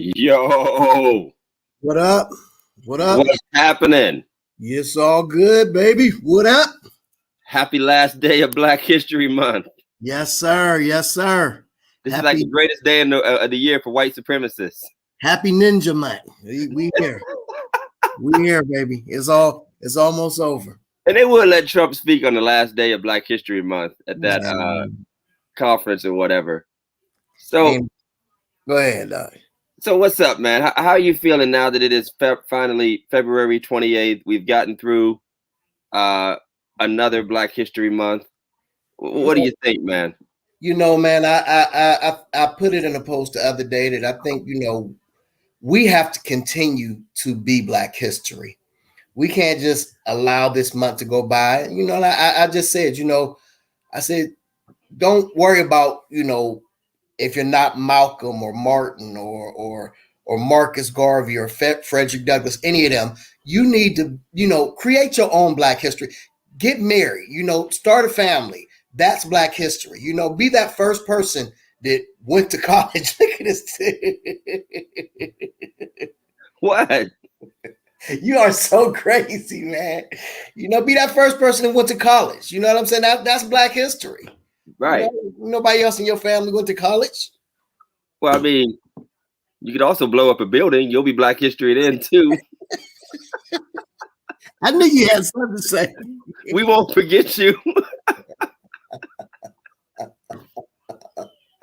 Yo, What up? What up? what's happening? It's all good, baby. What up? Happy last day of Black History Month. Yes, sir. Yes, sir. This is like the greatest day of the year for white supremacists. Happy Ninja Month. We here. We here, baby. It's almost over. And they would let Trump speak on the last day of Black History Month at that conference or whatever. So, go ahead, Doc. So what's up, man? How are you feeling now that it is finally February 28th? We've gotten through another Black History Month. What do you think, man? You know, man, I put it in a post the other day that I think, we have to continue to be Black history. We can't just allow this month to go by. I just said, I said, don't worry about, if you're not Malcolm or Martin or Marcus Garvey or Frederick Douglass, any of them, you need to, create your own Black history. Get married, start a family. That's Black history. Be that first person that went to college. Look at this. What? You are so crazy, man. Be that first person that went to college. You know what I'm saying? That's Black history. Right. Nobody else in your family went to college. Well, I mean, you could also blow up a building. You'll be Black history then too. I knew you had something to say. We won't forget you.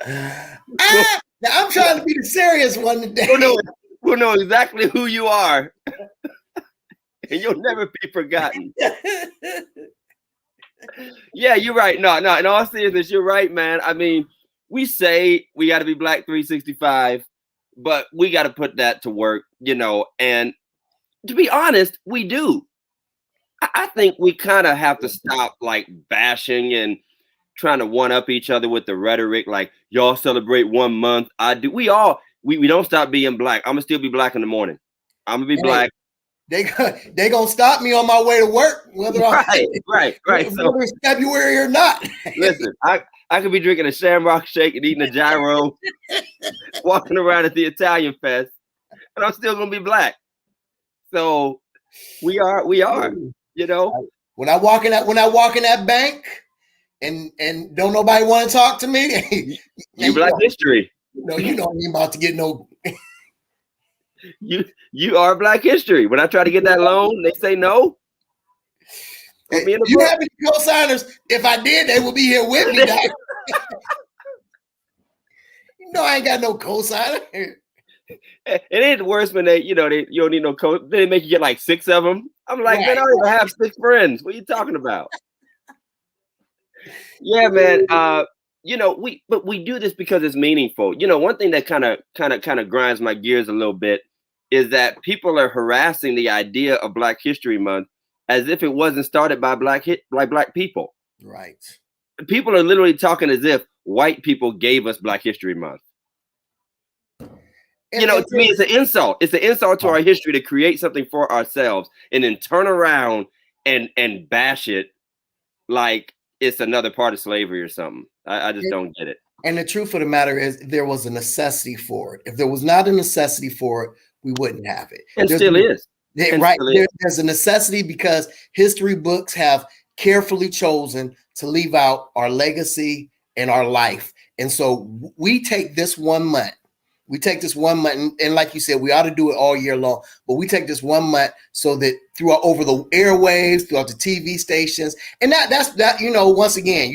Now I'm trying to be the serious one today. We'll know exactly who you are. And you'll never be forgotten. Yeah, you're right. No, in all seriousness, you're right, man. I mean, we say we got to be Black 365, but we got to put that to work, and to be honest, we do. I think we kind of have to stop like bashing and trying to one up each other with the rhetoric, like y'all celebrate 1 month. I do. We don't stop being Black. I'm gonna still be Black in the morning. I'm gonna be Black. They gonna stop me on my way to work, whether right. Whether it's February or not. Listen, I could be drinking a Shamrock Shake and eating a gyro, walking around at the Italian Fest, and I'm still gonna be Black. So we are. When I walk in that bank and don't nobody want to talk to me, you Black history. You know ain't about to get no. You are Black history. When I try to get that loan, they say no. You have any co-signers? If I did, they would be here with me. I ain't got no co-signer. It ain't worse when you don't need no co. They make you get like 6 of them. I'm like, man, I don't even have 6 friends. What are you talking about? Yeah, man. We do this because it's meaningful. One thing that kind of grinds my gears a little bit is that people are harassing the idea of Black History Month as if it wasn't started by Black people. Right. People are literally talking as if white people gave us Black History Month. To me, it's an insult. It's an insult to our history to create something for ourselves and then turn around and bash it like it's another part of slavery or something. I just don't get it. And the truth of the matter is, there was a necessity for it. If there was not a necessity for it, we wouldn't have it. And still is. Right. There's a necessity because history books have carefully chosen to leave out our legacy and our life. And so we take this 1 month. We take this 1 month, and like you said, we ought to do it all year long. But we take this 1 month so that throughout over the airwaves, throughout the TV stations, and that's once again,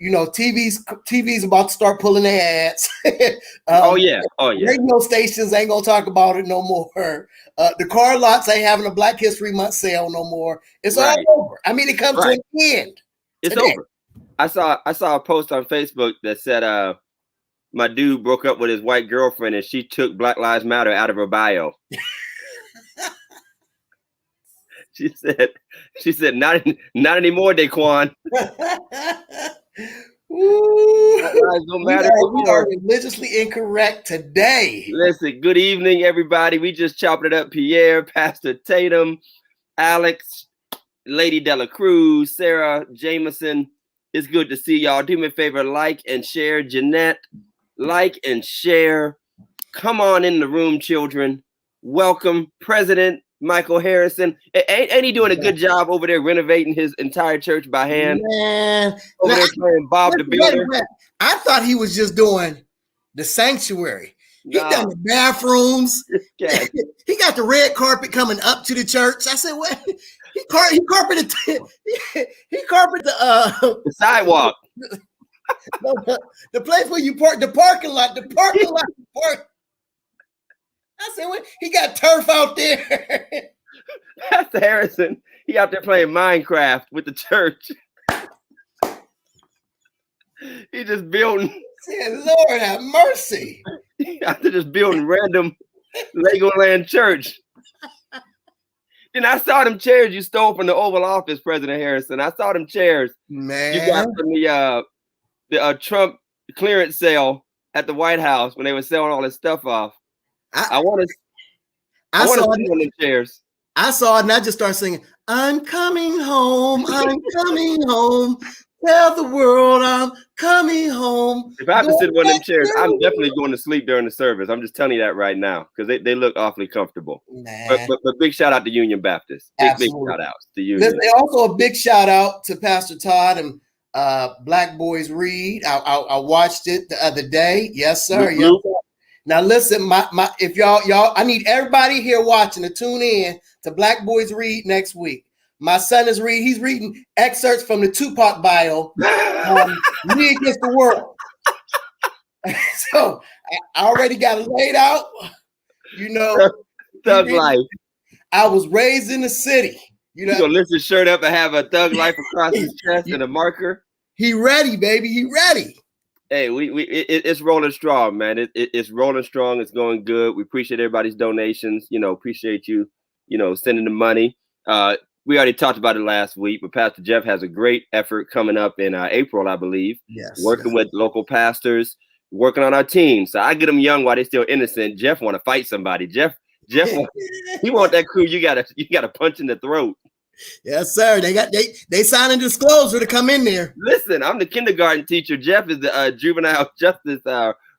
TV's about to start pulling their ads. Oh yeah. Radio stations ain't gonna talk about it no more. The car lots ain't having a Black History Month sale no more. It's all over. I mean, it comes to an end. It's over. I saw a post on Facebook that said, my dude broke up with his white girlfriend and she took Black Lives Matter out of her bio. She said, not anymore, Daquan. We are religiously incorrect today. Listen, good evening, everybody. We just chopped it up. Pierre, Pastor Tatum, Alex, Lady Dela Cruz, Sarah, Jameson. It's good to see y'all. Do me a favor, like and share. Jeanette, like and share. Come on in the room, children. Welcome, President Michael Harrison. Ain't he doing a good job over there renovating his entire church by hand? Man, over there playing Bob the Builder. I thought he was just doing the sanctuary. He done the bathrooms. He got the red carpet coming up to the church. I said, what? He carpeted the sidewalk. The place where you park, the parking lot. I said, what? He got turf out there. Pastor Harrison, he out there playing Minecraft with the church. He just building. Said, Lord have mercy. He out there just building random Legoland church. Then I saw them chairs you stole from the Oval Office, President Harrison. I saw them chairs. Man. You got from the Trump clearance sale at the White House when they were selling all this stuff off. I want to see one of them chairs. I saw it and I just started singing, I'm coming home, I'm coming home. Tell the world I'm coming home. If I have to sit in one of them chairs, I'm definitely going to sleep during the service. I'm just telling you that right now because they look awfully comfortable. But big shout out to Union Baptist. Big shout outs to Union. There's also a big shout out to Pastor Todd and Black Boys Read. I watched it the other day. Yes, sir. Yes, sir. Now listen, my if y'all, I need everybody here watching to tune in to Black Boys Read next week. My son is he's reading excerpts from the Tupac bio, Me Against the World. So I already got it laid out. Thug life. I was raised in the city. You gonna lift his shirt up and have a thug life across his chest and a marker? He ready, baby. He ready. Hey, it's rolling strong, man. It's rolling strong. It's going good. We appreciate everybody's donations. Appreciate you, sending the money. We already talked about it last week, but Pastor Jeff has a great effort coming up in April, I believe. Yes. Working with local pastors, working on our team. So I get them young while they're still innocent. Jeff want to fight somebody. Jeff, he want that crew. You gotta punch in the throat. Yes, sir. They signed a disclosure to come in there. Listen, I'm the kindergarten teacher. Jeff is the juvenile justice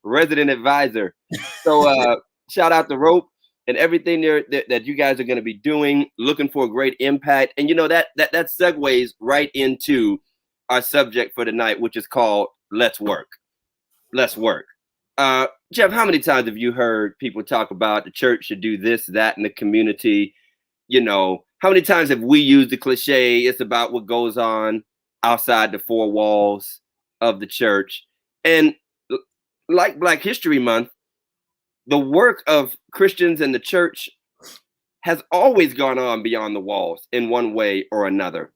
resident advisor. So shout out to Rope and everything there that you guys are going to be doing. Looking for a great impact, and that segues right into our subject for tonight, which is called "Let's Work." Let's work. Jeff, how many times have you heard people talk about the church should do this, that in the community? How many times have we used the cliche, it's about what goes on outside the four walls of the church? And like Black History Month, the work of Christians in the church has always gone on beyond the walls in one way or another.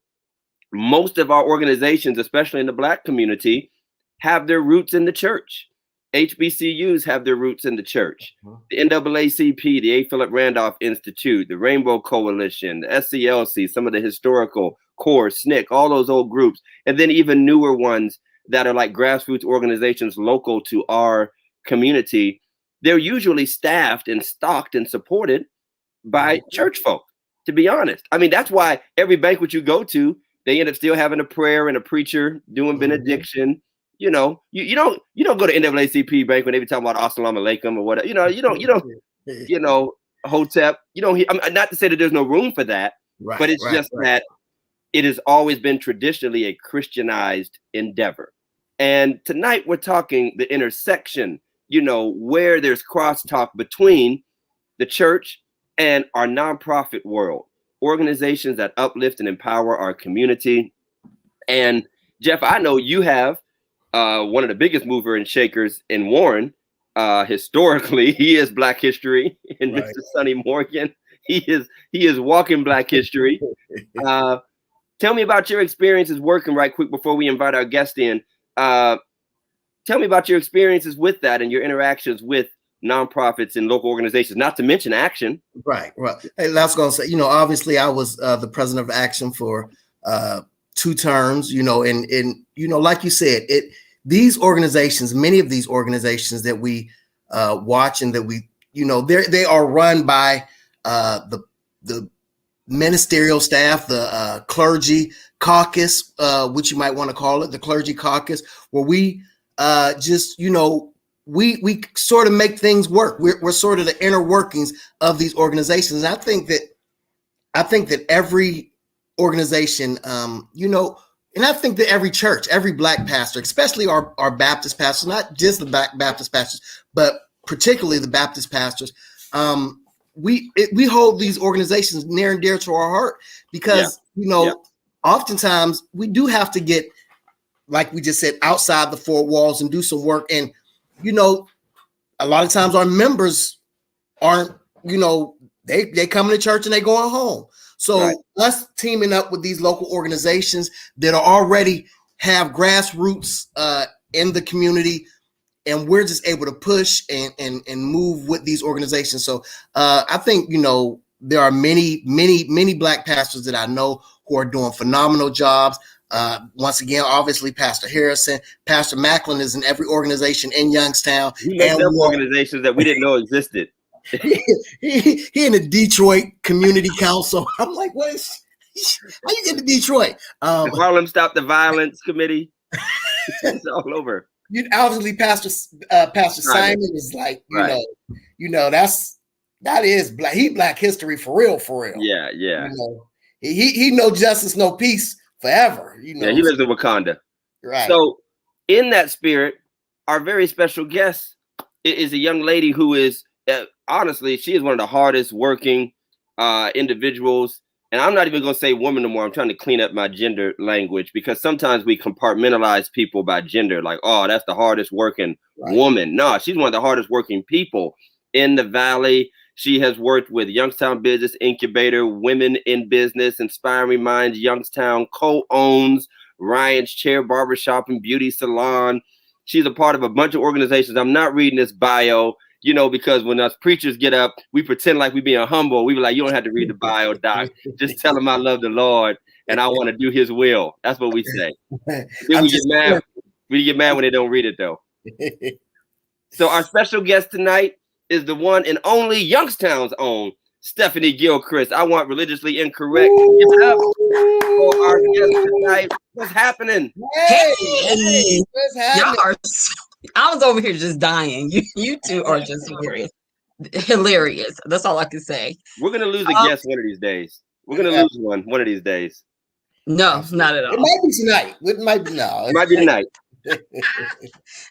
Most of our organizations, especially in the Black community, have their roots in the church. HBCUs have their roots in the church. The NAACP, the A. Philip Randolph Institute, the Rainbow Coalition, the SCLC, some of the historical core, SNCC, all those old groups, and then even newer ones that are like grassroots organizations local to our community. They're usually staffed and stocked and supported by church folk, to be honest. I mean, that's why every banquet you go to, They end up still having a prayer and a preacher doing benediction. You know, you don't go to NAACP bank when they be talking about Assalamu alaikum or whatever. You know, Hotep. You don't hear. I'm not to say that there's no room for that, but it's just that it has always been traditionally a Christianized endeavor. And tonight we're talking the intersection, you know, where there's crosstalk between the church and our nonprofit world, organizations that uplift and empower our community. And Jeff, I know you have one of the biggest mover and shakers in Warren. Historically, he is Black history, and Mr. Sonny Morgan, he is walking Black history. Tell me about your experiences working right quick before we invite our guest in. Tell me about your experiences with that and your interactions with nonprofits and local organizations, not to mention Action. Right. Hey, I was going to say, you know, obviously I was the president of Action for 2 terms, you know, and you know, like you said, these organizations, many of these organizations that we watch and that we, you know, they are run by the ministerial staff, the clergy caucus, which you might want to call it, the clergy caucus, where we just, you know, we sort of make things work. We're sort of the inner workings of these organizations. And I think that every organization, you know, and I think that every church, every Black pastor, especially our Baptist pastors, not just the Baptist pastors, but particularly the Baptist pastors, we hold these organizations near and dear to our heart because, you know, oftentimes we do have to get, like we just said, outside the 4 walls and do some work. And, you know, a lot of times our members aren't, you know, they come to church and they going home. So us teaming up with these local organizations that are already have grassroots in the community, and we're just able to push and move with these organizations. So I think, you know, there are many Black pastors that I know who are doing phenomenal jobs. Once again, obviously, Pastor Harrison, Pastor Macklin is in every organization in Youngstown. He makes up organizations that we didn't know existed. he in the Detroit Community Council. I'm like, how you get to Detroit? The Harlem Stop the Violence Committee. It's all over. You obviously, Pastor Simon is like, you know, that is Black. He Black history for real. Yeah. You know, he no justice, no peace forever. You know, he lives in Wakanda. Right. So, in that spirit, our very special guest is a young lady who is, honestly, she is one of the hardest working individuals. And I'm not even going to say woman no more. I'm trying to clean up my gender language because sometimes we compartmentalize people by gender. Like, oh, that's the hardest working woman. No, she's one of the hardest working people in the Valley. She has worked with Youngstown Business Incubator, Women in Business, Inspiring Minds. Youngstown co-owns Ryan's Chair Barbershop and Beauty Salon. She's a part of a bunch of organizations. I'm not reading this bio, you know, because when us preachers get up, we pretend like we being humble. We be like, you don't have to read the bio, Doc. Just tell him I love the Lord and I want to do his will. That's what we say. Then we get mad. We get mad when they don't read it, though. So our special guest tonight is the one and only Youngstown's own Stephanie Gilchrist. I want religiously incorrect. Give it up for our guest tonight. What's happening? Hey, what's happening? Y'all are I was over here just dying. You two are just hilarious. That's all I can say. We're gonna lose a guest one of these days. We're gonna lose one of these days. No, not at all. It might be tonight. It might be no. It might be tonight.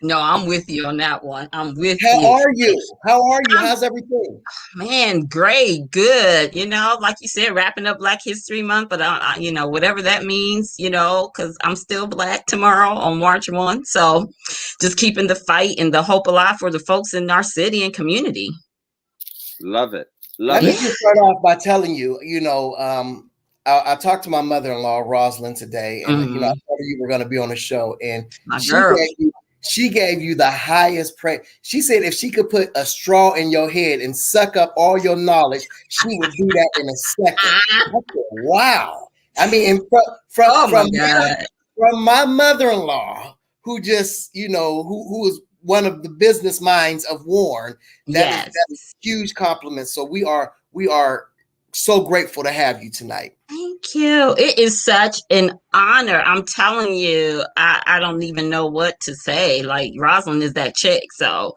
No, I'm with you on that one. I'm with you. How are you? How's everything? Man, great, good. You know, like you said, wrapping up Black History Month, but you know, whatever that means, you know, because I'm still Black tomorrow on March 1. So just keeping the fight and the hope alive for the folks in our city and community. Love it. Let me just start off by telling you, you know, I talked to my mother-in-law, Rosalind, today, and you know, I told her you were going to be on the show, and she gave you the highest praise. She said if she could put a straw in your head and suck up all your knowledge, she would do that in a second. I said, wow. I mean, from my mother-in-law, who just, you know, who is one of the business minds of Warren, that is a huge compliment. So we are so grateful to have you tonight. Thank you. It is such an honor. I'm telling you, I don't even know what to say. Like Rosalind is that chick. So,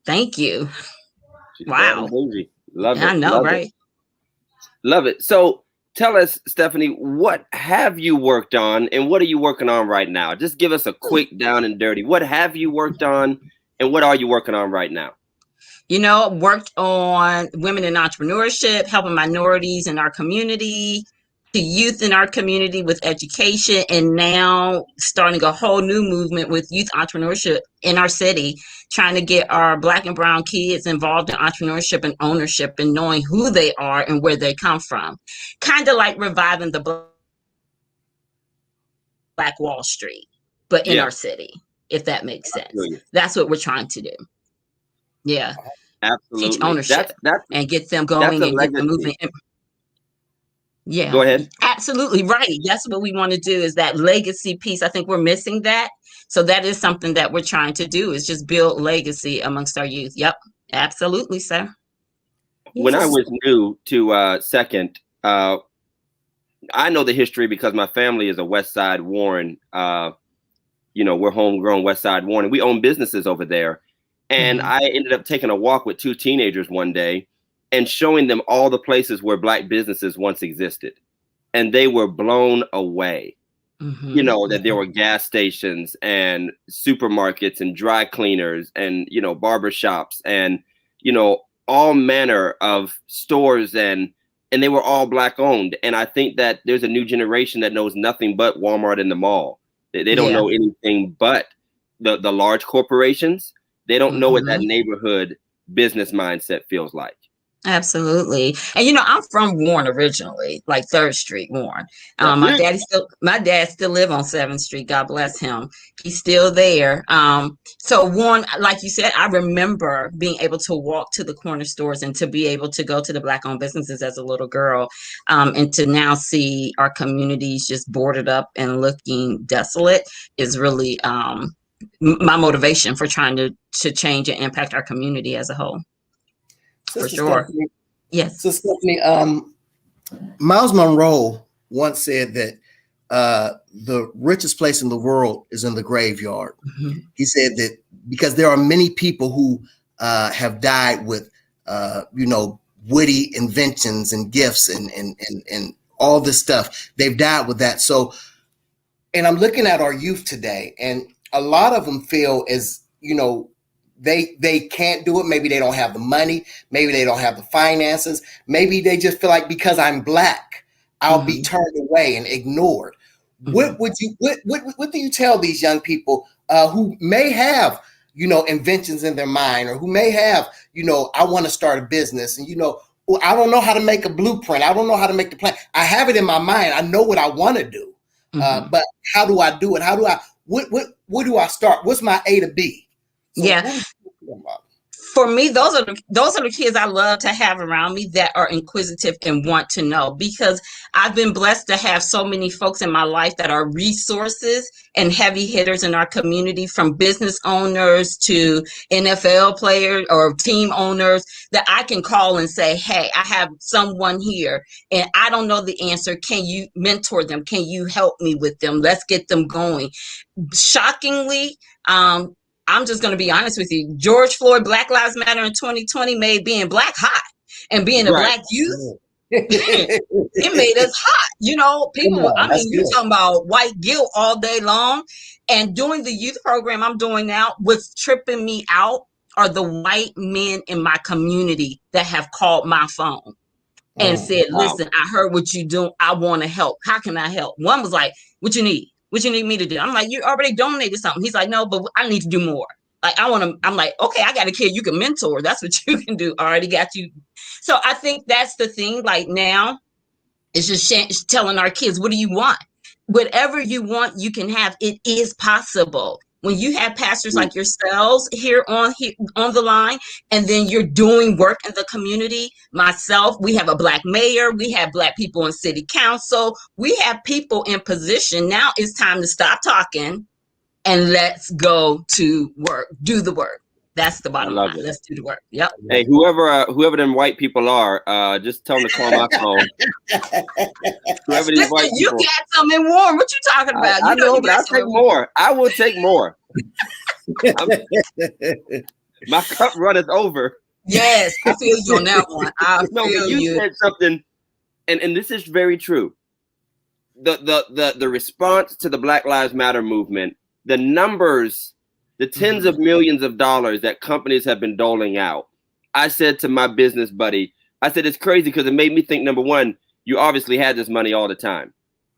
thank you. She's bad and Wow. bougie. Love I it. know, Love it. right? Love it. So tell us, Stephanie, what have you worked on and what are you working on right now? Just give us a quick down and dirty. What have you worked on and what are you working on right now? Worked on women in entrepreneurship, helping minorities in our community, to youth in our community with education, and now starting a whole new movement with youth entrepreneurship in our city, trying to get our Black and brown kids involved in entrepreneurship and ownership and knowing who they are and where they come from. Kind of like reviving the Black Wall Street, but in Yeah, our city, if that makes I feel sense. you. That's what we're trying to do. Yeah. Teach Absolutely. ownership and get them That's going a and get the legacy. movement. Yeah, Go ahead. absolutely right. That's what we want to do, is that legacy piece. I think we're missing that. So that is something that we're trying to do, is just build legacy amongst our youth. Yep. Absolutely, sir. When I Yes. was new to Second, I know the history because my family is a West Side Warren. We're homegrown West Side Warren. We own businesses over there. And Mhm. I ended up taking a walk with two teenagers one day and showing them all the places where Black businesses once existed. And they were blown away. Mhm. That there were gas stations and supermarkets and dry cleaners and, barber shops and, all manner of stores and they were all Black owned. And I think that there's a new generation that knows nothing but Walmart and the mall. They don't Yeah. know anything but the large corporations. They don't know what that Mhm. neighborhood business mindset feels like. Absolutely. And I'm from Warren originally, like 3rd Street, Warren. That's My it. dad still live on 7th Street. God bless him. He's still there. So Warren, like you said, I remember being able to walk to the corner stores and to be able to go to the Black owned businesses as a little girl, and to now see our communities just boarded up and looking desolate is really my motivation for trying to change and impact our community as a whole. For Sister sure. Stephanie. Yes. So Stephanie, Miles Monroe once said that the richest place in the world is in the graveyard. Mm-hmm. He said that because there are many people who have died with, witty inventions and gifts and all this stuff. They've died with that. So, and I'm looking at our youth today, and a lot of them feel as, they can't do it. Maybe they don't have the money. Maybe they don't have the finances. Maybe they just feel like because I'm Black, I'll be turned away and ignored. What would you what do you tell these young people who may have inventions in their mind, or who may have I want to start a business, and well, I don't know how to make a blueprint. I don't know how to make the plan. I have it in my mind. I know what I want to do, but how do I do it? How do I what do I start? What's my A to B? So Yeah. For me, those are the kids I love to have around me that are inquisitive and want to know, because I've been blessed to have so many folks in my life that are resources and heavy hitters in our community, from business owners to NFL players or team owners, that I can call and say, hey, I have someone here and I don't know the answer. Can you mentor them? Can you help me with them? Let's get them going. Shockingly, I'm just going to be honest with you. George Floyd, Black Lives Matter in 2020 made being Black hot, and being a Right. Black youth, it made us hot. People, you're talking about white guilt all day long. And doing the youth program I'm doing now, what's tripping me out are the white men in my community that have called my phone and said, listen, I heard what you do. I want to help. How can I help? One was like, what you need? What you need me to do? I'm like, you already donated something. He's like, no, but I need to do more. Like, I'm like, okay, I got a kid you can mentor. That's what you can do. I already got you. So I think that's the thing. Like, now it's just telling our kids, what do you want? Whatever you want, you can have. It is possible. When you have pastors like yourselves here on the line, and then you're doing work in the community. Myself, we have a Black mayor, we have Black people in city council, we have people in position. Now it's time to stop talking and let's go to work, do the work. That's the I bottom love line. it. Let's do the work. Yep. Hey, whoever them white people are, just tell them to call my phone. Whoever these white Listen, you people. got some in warm. What you talking about? I You know know, you but got I'll some take in warm. more. I will take more. My cup runneth over. Yes, I feel you on that one. I No, but feel you you. said something, and this is very true. The response to the Black Lives Matter movement, the numbers, the tens of millions of dollars that companies have been doling out. I said to my business buddy, I said, it's crazy because it made me think, number one, you obviously had this money all the time.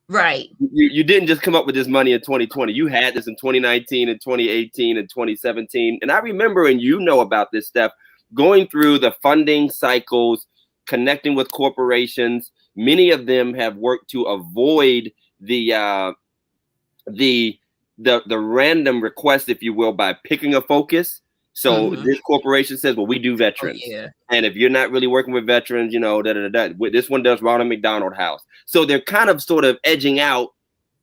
Right. You didn't just come up with this money in 2020. You had this in 2019 and 2018 and 2017. And I remember, and you know about this stuff, going through the funding cycles, connecting with corporations. Many of them have worked to avoid the random request, if you will, by picking a focus. So this corporation says, well, we do veterans. Oh, yeah. And if you're not really working with veterans, you know, this one does Ronald McDonald House. So they're kind of sort of edging out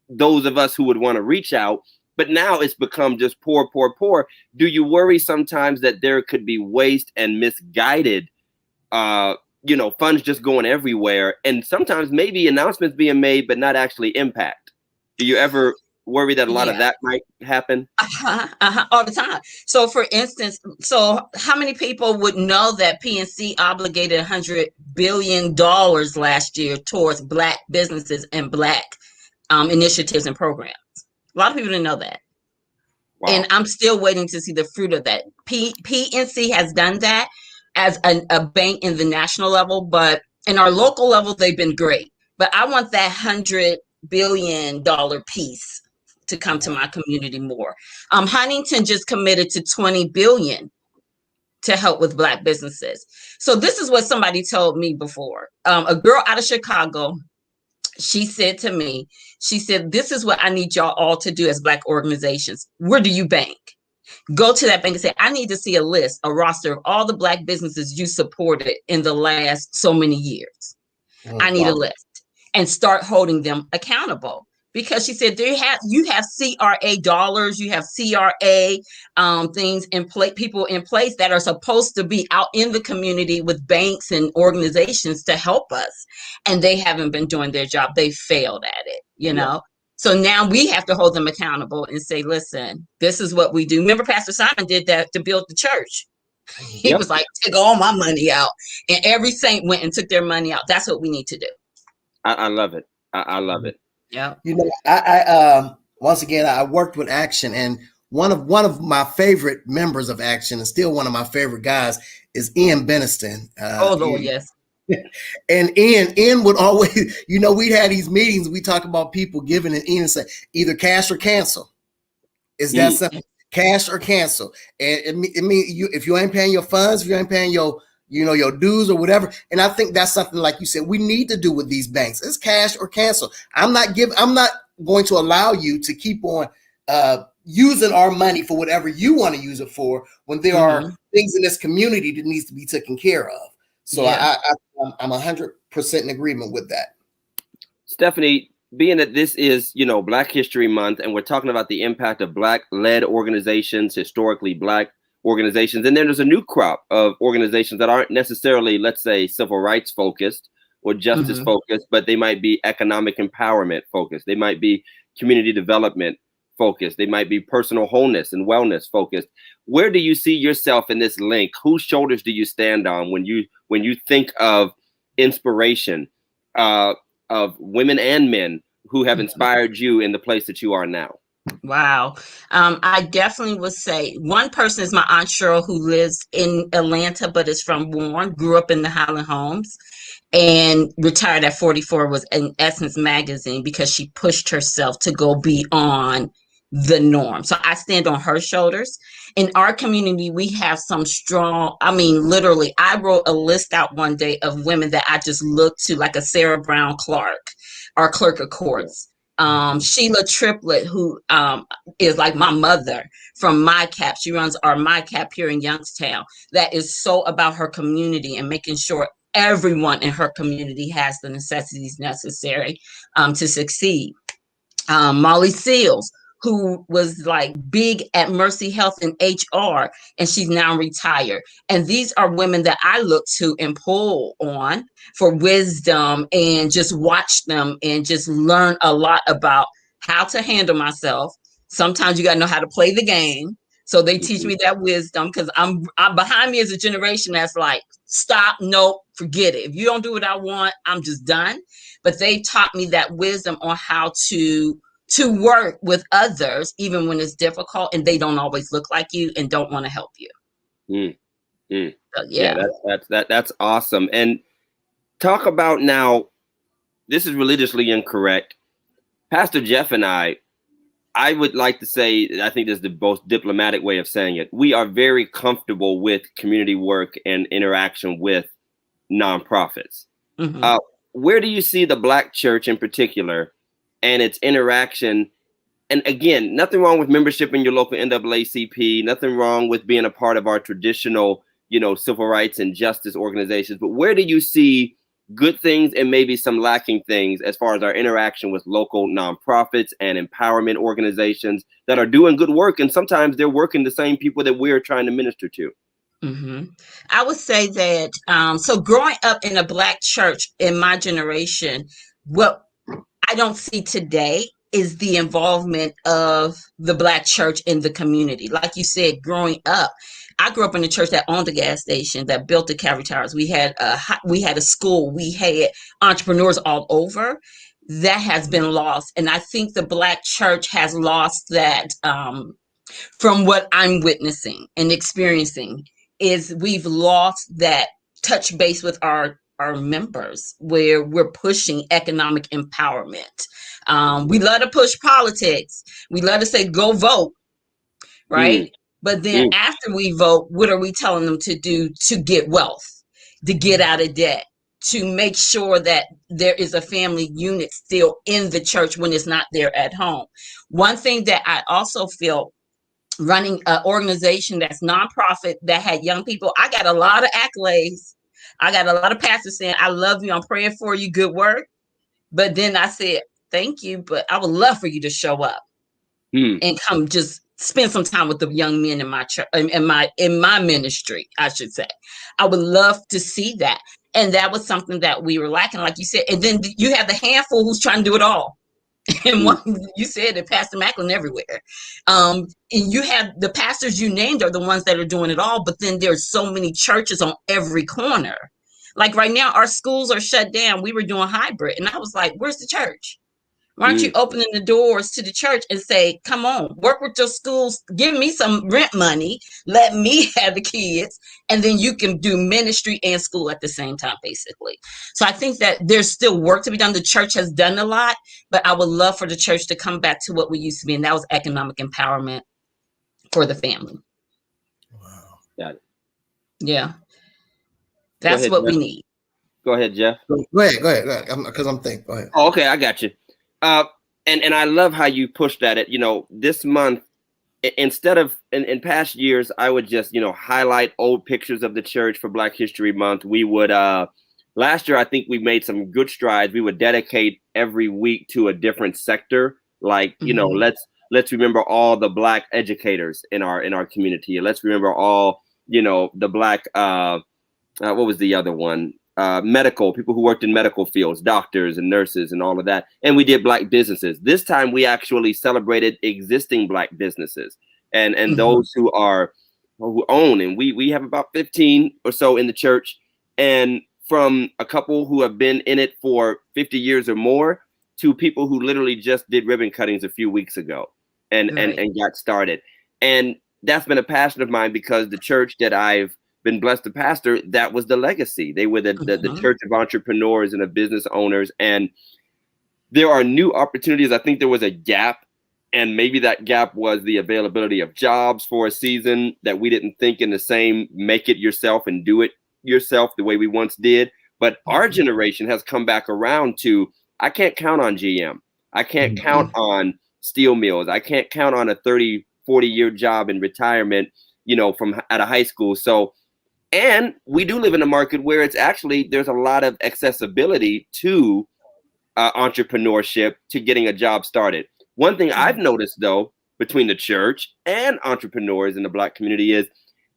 those of us who would want to reach out. But now it's become just poor, poor, poor. Do you worry sometimes that there could be waste and misguided, funds just going everywhere, and sometimes maybe announcements being made, but not actually impact? Do you ever worry that a lot of that might happen? All the time. So for instance, how many people would know that PNC obligated $100 billion last year towards Black businesses and Black initiatives and programs? A lot of people didn't know that. Wow. And I'm still waiting to see the fruit of that. PNC has done that as a bank in the national level, but in our local level, they've been great. But I want that $100 billion piece to come to my community more. Huntington just committed to $20 billion to help with Black businesses. So this is what somebody told me before. A girl out of Chicago, she said to me, she said, this is what I need y'all all to do as Black organizations. Where do you bank? Go to that bank and say, I need to see a roster of all the Black businesses you supported in the last so many years. I need a list, and start holding them accountable. Because she said you have CRA dollars, you have CRA things in place, people in place that are supposed to be out in the community with banks and organizations to help us, and they haven't been doing their job. They failed at it, you know. So now we have to hold them accountable and say, listen, this is what we do. Remember, Pastor Simon did that to build the church. He was like, take all my money out, and every saint went and took their money out. That's what we need to do. I love it. I love it. Yeah. You know, I once again, I worked with Action, and one of my favorite members of Action, and still one of my favorite guys, is Ian Beniston. Oh Lord, yes. And Ian would always, we'd had these meetings. We talk about people giving, and Ian said either cash or cancel. Is that simple? Cash or cancel. And it mean if you ain't paying your funds, if you ain't paying your your dues or whatever. And I think that's something, like you said, we need to do with these banks. It's cash or cancel. I'm not going to allow you to keep on using our money for whatever you want to use it for, when there are things in this community that needs to be taken care of. So I'm 100% in agreement with that. Stephanie, being that this is, Black History Month, and we're talking about the impact of Black-led organizations, historically Black organizations, and then there's a new crop of organizations that aren't necessarily, let's say, civil rights focused or justice focused, but they might be economic empowerment focused. They might be community development focused. They might be personal wholeness and wellness focused. Where do you see yourself in this link? Whose shoulders do you stand on when you think of inspiration of women and men who have inspired you in the place that you are now? Wow. I definitely would say one person is my Aunt Cheryl, who lives in Atlanta, but is from Warren, grew up in the Highland Homes, and retired at 44, was in Essence magazine because she pushed herself to go beyond the norm. So I stand on her shoulders. In our community, we have some strong, literally, I wrote a list out one day of women that I just looked to, like a Sarah Brown Clark, our clerk of courts. Sheila Triplett, who is like my mother from MyCap. She runs our MyCap here in Youngstown. That is so about her community and making sure everyone in her community has the necessities necessary to succeed. Molly Seals, who was like big at Mercy Health and HR, and she's now retired. And these are women that I look to and pull on for wisdom, and just watch them and just learn a lot about how to handle myself. Sometimes you got to know how to play the game. So they teach me that wisdom, because I'm behind me as a generation that's like, stop, nope, forget it. If you don't do what I want, I'm just done. But they taught me that wisdom on how to work with others, even when it's difficult and they don't always look like you and don't want to help you. So, yeah, that's awesome. And talk about now, this is religiously incorrect. Pastor Jeff and I would like to say, I think this is the most diplomatic way of saying it. We are very comfortable with community work and interaction with nonprofits. Where do you see the Black church in particular and its interaction? And again, nothing wrong with membership in your local NAACP, nothing wrong with being a part of our traditional, civil rights and justice organizations. But where do you see good things and maybe some lacking things as far as our interaction with local nonprofits and empowerment organizations that are doing good work? And sometimes they're working the same people that we're trying to minister to. I would say that, so growing up in a Black church in my generation, what I don't see today is the involvement of the Black church in the community. Like you said, growing up, I grew up in a church that owned a gas station, that built the Cavalry Towers. We had a school. We had entrepreneurs all over. That has been lost. And I think the Black church has lost that, from what I'm witnessing and experiencing, is we've lost that touch base with our members, where we're pushing economic empowerment. We love to push politics. We love to say, go vote, right? But then after we vote, what are we telling them to do to get wealth, to get out of debt, to make sure that there is a family unit still in the church when it's not there at home? One thing that I also feel, running an organization that's nonprofit that had young people, I got a lot of accolades. I got a lot of pastors saying, I love you, I'm praying for you, good work. But then I said, thank you, but I would love for you to show up and come just spend some time with the young men in my church, in my ministry, I should say. I would love to see that. And that was something that we were lacking, like you said. And then you have the handful who's trying to do it all. And one, you said that Pastor Macklin everywhere. And you have the pastors you named are the ones that are doing it all, but then there's so many churches on every corner. Like right now, our schools are shut down. We were doing hybrid, and I was like, where's the church? Why aren't you opening the doors to the church and say, come on, work with your schools, give me some rent money, let me have the kids, and then you can do ministry and school at the same time, basically. So I think that there's still work to be done. The church has done a lot, but I would love for the church to come back to what we used to be, and that was economic empowerment for the family. Wow. Got it. Yeah. That's what we need. Go ahead, Jeff. Go ahead. Because I'm thinking. Go ahead. Oh, okay, I got you. And I love how you pushed at it. This month, instead of in past years, I would just, highlight old pictures of the church for Black History Month. We would, last year, I think we made some good strides. We would dedicate every week to a different sector. Like, let's remember all the Black educators in our community. Let's remember all, the Black, what was the other one? Medical people who worked in medical fields, doctors and nurses and all of that. And we did Black businesses. This time we actually celebrated existing Black businesses and those who own. And we have about 15 or so in the church, and from a couple who have been in it for 50 years or more to people who literally just did ribbon cuttings a few weeks ago and got started. And that's been a passion of mine, because the church that I've been blessed to pastor, that was the legacy. They were the church of entrepreneurs and of business owners. And there are new opportunities. I think there was a gap, and maybe that gap was the availability of jobs for a season that we didn't think in the same make it yourself and do it yourself the way we once did. But our generation has come back around to, I can't count on GM. I can't count on steel mills. I can't count on a 30, 40-year job in retirement, from out of high school. So, and we do live in a market where there's a lot of accessibility to entrepreneurship, to getting a job started. One thing I've noticed, though, between the church and entrepreneurs in the Black community is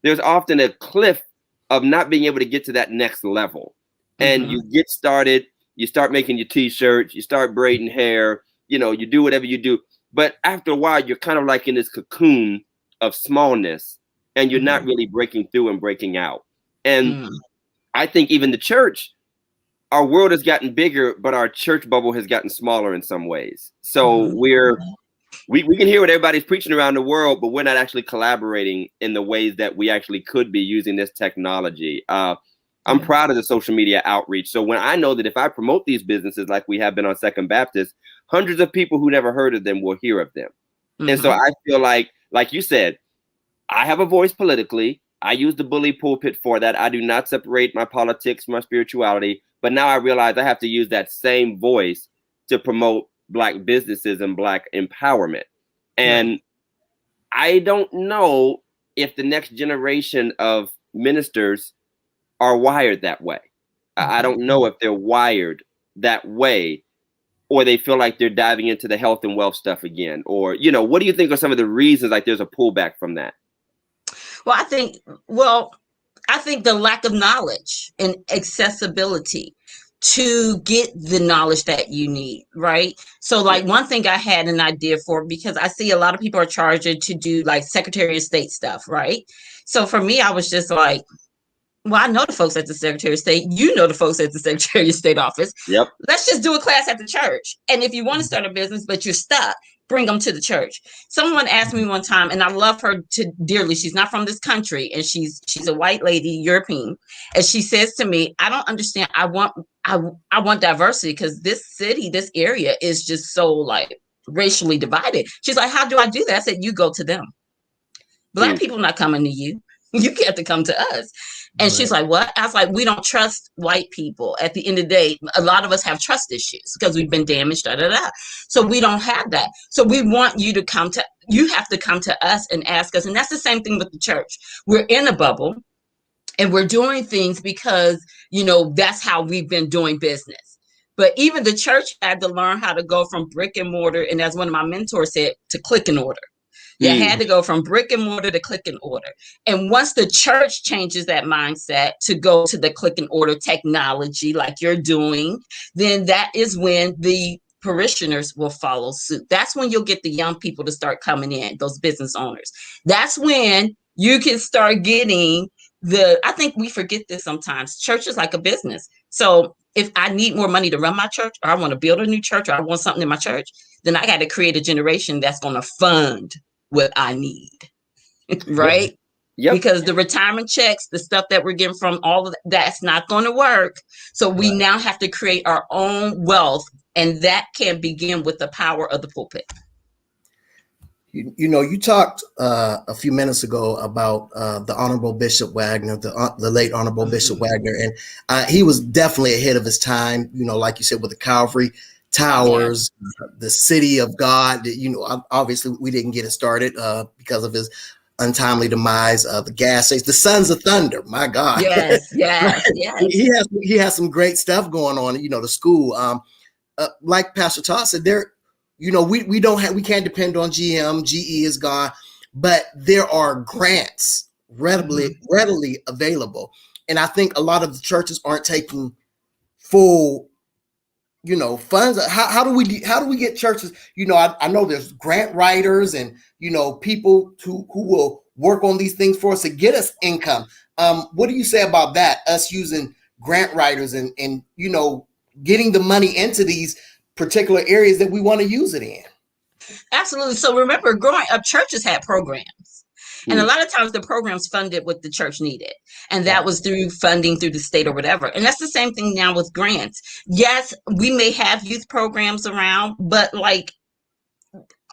there's often a cliff of not being able to get to that next level. And you get started, you start making your t-shirts, you start braiding hair, you do whatever you do. But after a while, you're kind of like in this cocoon of smallness, and you're not really breaking through and breaking out. And I think even the church, our world has gotten bigger, but our church bubble has gotten smaller in some ways. So we can hear what everybody's preaching around the world, but we're not actually collaborating in the ways that we actually could be using this technology. I'm proud of the social media outreach. So when I know that if I promote these businesses like we have been on Second Baptist, hundreds of people who never heard of them will hear of them. And so I feel like you said, I have a voice politically. I use the bully pulpit for that. I do not separate my politics from my spirituality. But now I realize I have to use that same voice to promote Black businesses and Black empowerment. And I don't know if the next generation of ministers are wired that way. I don't know if they're wired that way, or they feel like they're diving into the health and wealth stuff again. Or, what do you think are some of the reasons like there's a pullback from that? Well, I think the lack of knowledge and accessibility to get the knowledge that you need, right? So like one thing I had an idea for, because I see a lot of people are charged to do like Secretary of State stuff, right? So for me, I was just like, well, I know the folks at the Secretary of State. You know the folks at the Secretary of State office. Yep. Let's just do a class at the church. And if you want to start a business, but you're stuck, bring them to the church. Someone asked me one time, and I love her dearly. She's not from this country, and she's a white lady, European. And she says to me, I don't understand. I want diversity, because this city, this area is just so like racially divided. She's like, how do I do that? I said, you go to them. Black people not coming to you. You get to come to us. And she's like, what? I was like, we don't trust white people. At the end of the day, a lot of us have trust issues because we've been damaged, So we don't have that. So we want you to you have to come to us and ask us. And that's the same thing with the church. We're in a bubble and we're doing things because, that's how we've been doing business. But even the church had to learn how to go from brick and mortar. And as one of my mentors said, to click and order. You had to go from brick and mortar to click and order. And once the church changes that mindset to go to the click and order technology like you're doing, then that is when the parishioners will follow suit. That's when you'll get the young people to start coming in, those business owners. That's when you can start getting I think we forget this sometimes. Church is like a business. So if I need more money to run my church, or I want to build a new church, or I want something in my church, then I got to create a generation that's going to fund what I need, right? Yep. Because the retirement checks, the stuff that we're getting from all of that's not going to work. So we now have to create our own wealth, and that can begin with the power of the pulpit. You talked a few minutes ago about the Honorable Bishop Wagner, the late Honorable Bishop Wagner, and he was definitely ahead of his time. Like you said, with the Calvary Towers, the City of God. Obviously we didn't get it started because of his untimely demise. The gas station, the Sons of Thunder. My God, yes. He has some great stuff going on. The school, like Pastor Todd said, we can't depend on GM. GE is gone, but there are grants readily available, and I think a lot of the churches aren't taking full funds. How do we get churches? I know there's grant writers and people who will work on these things for us to get us income. What do you say about that? Us using grant writers and getting the money into these particular areas that we want to use it in. Absolutely. So remember, growing up, churches had programs. And a lot of times the programs funded what the church needed. And that was through funding through the state or whatever. And that's the same thing now with grants. Yes, we may have youth programs around, but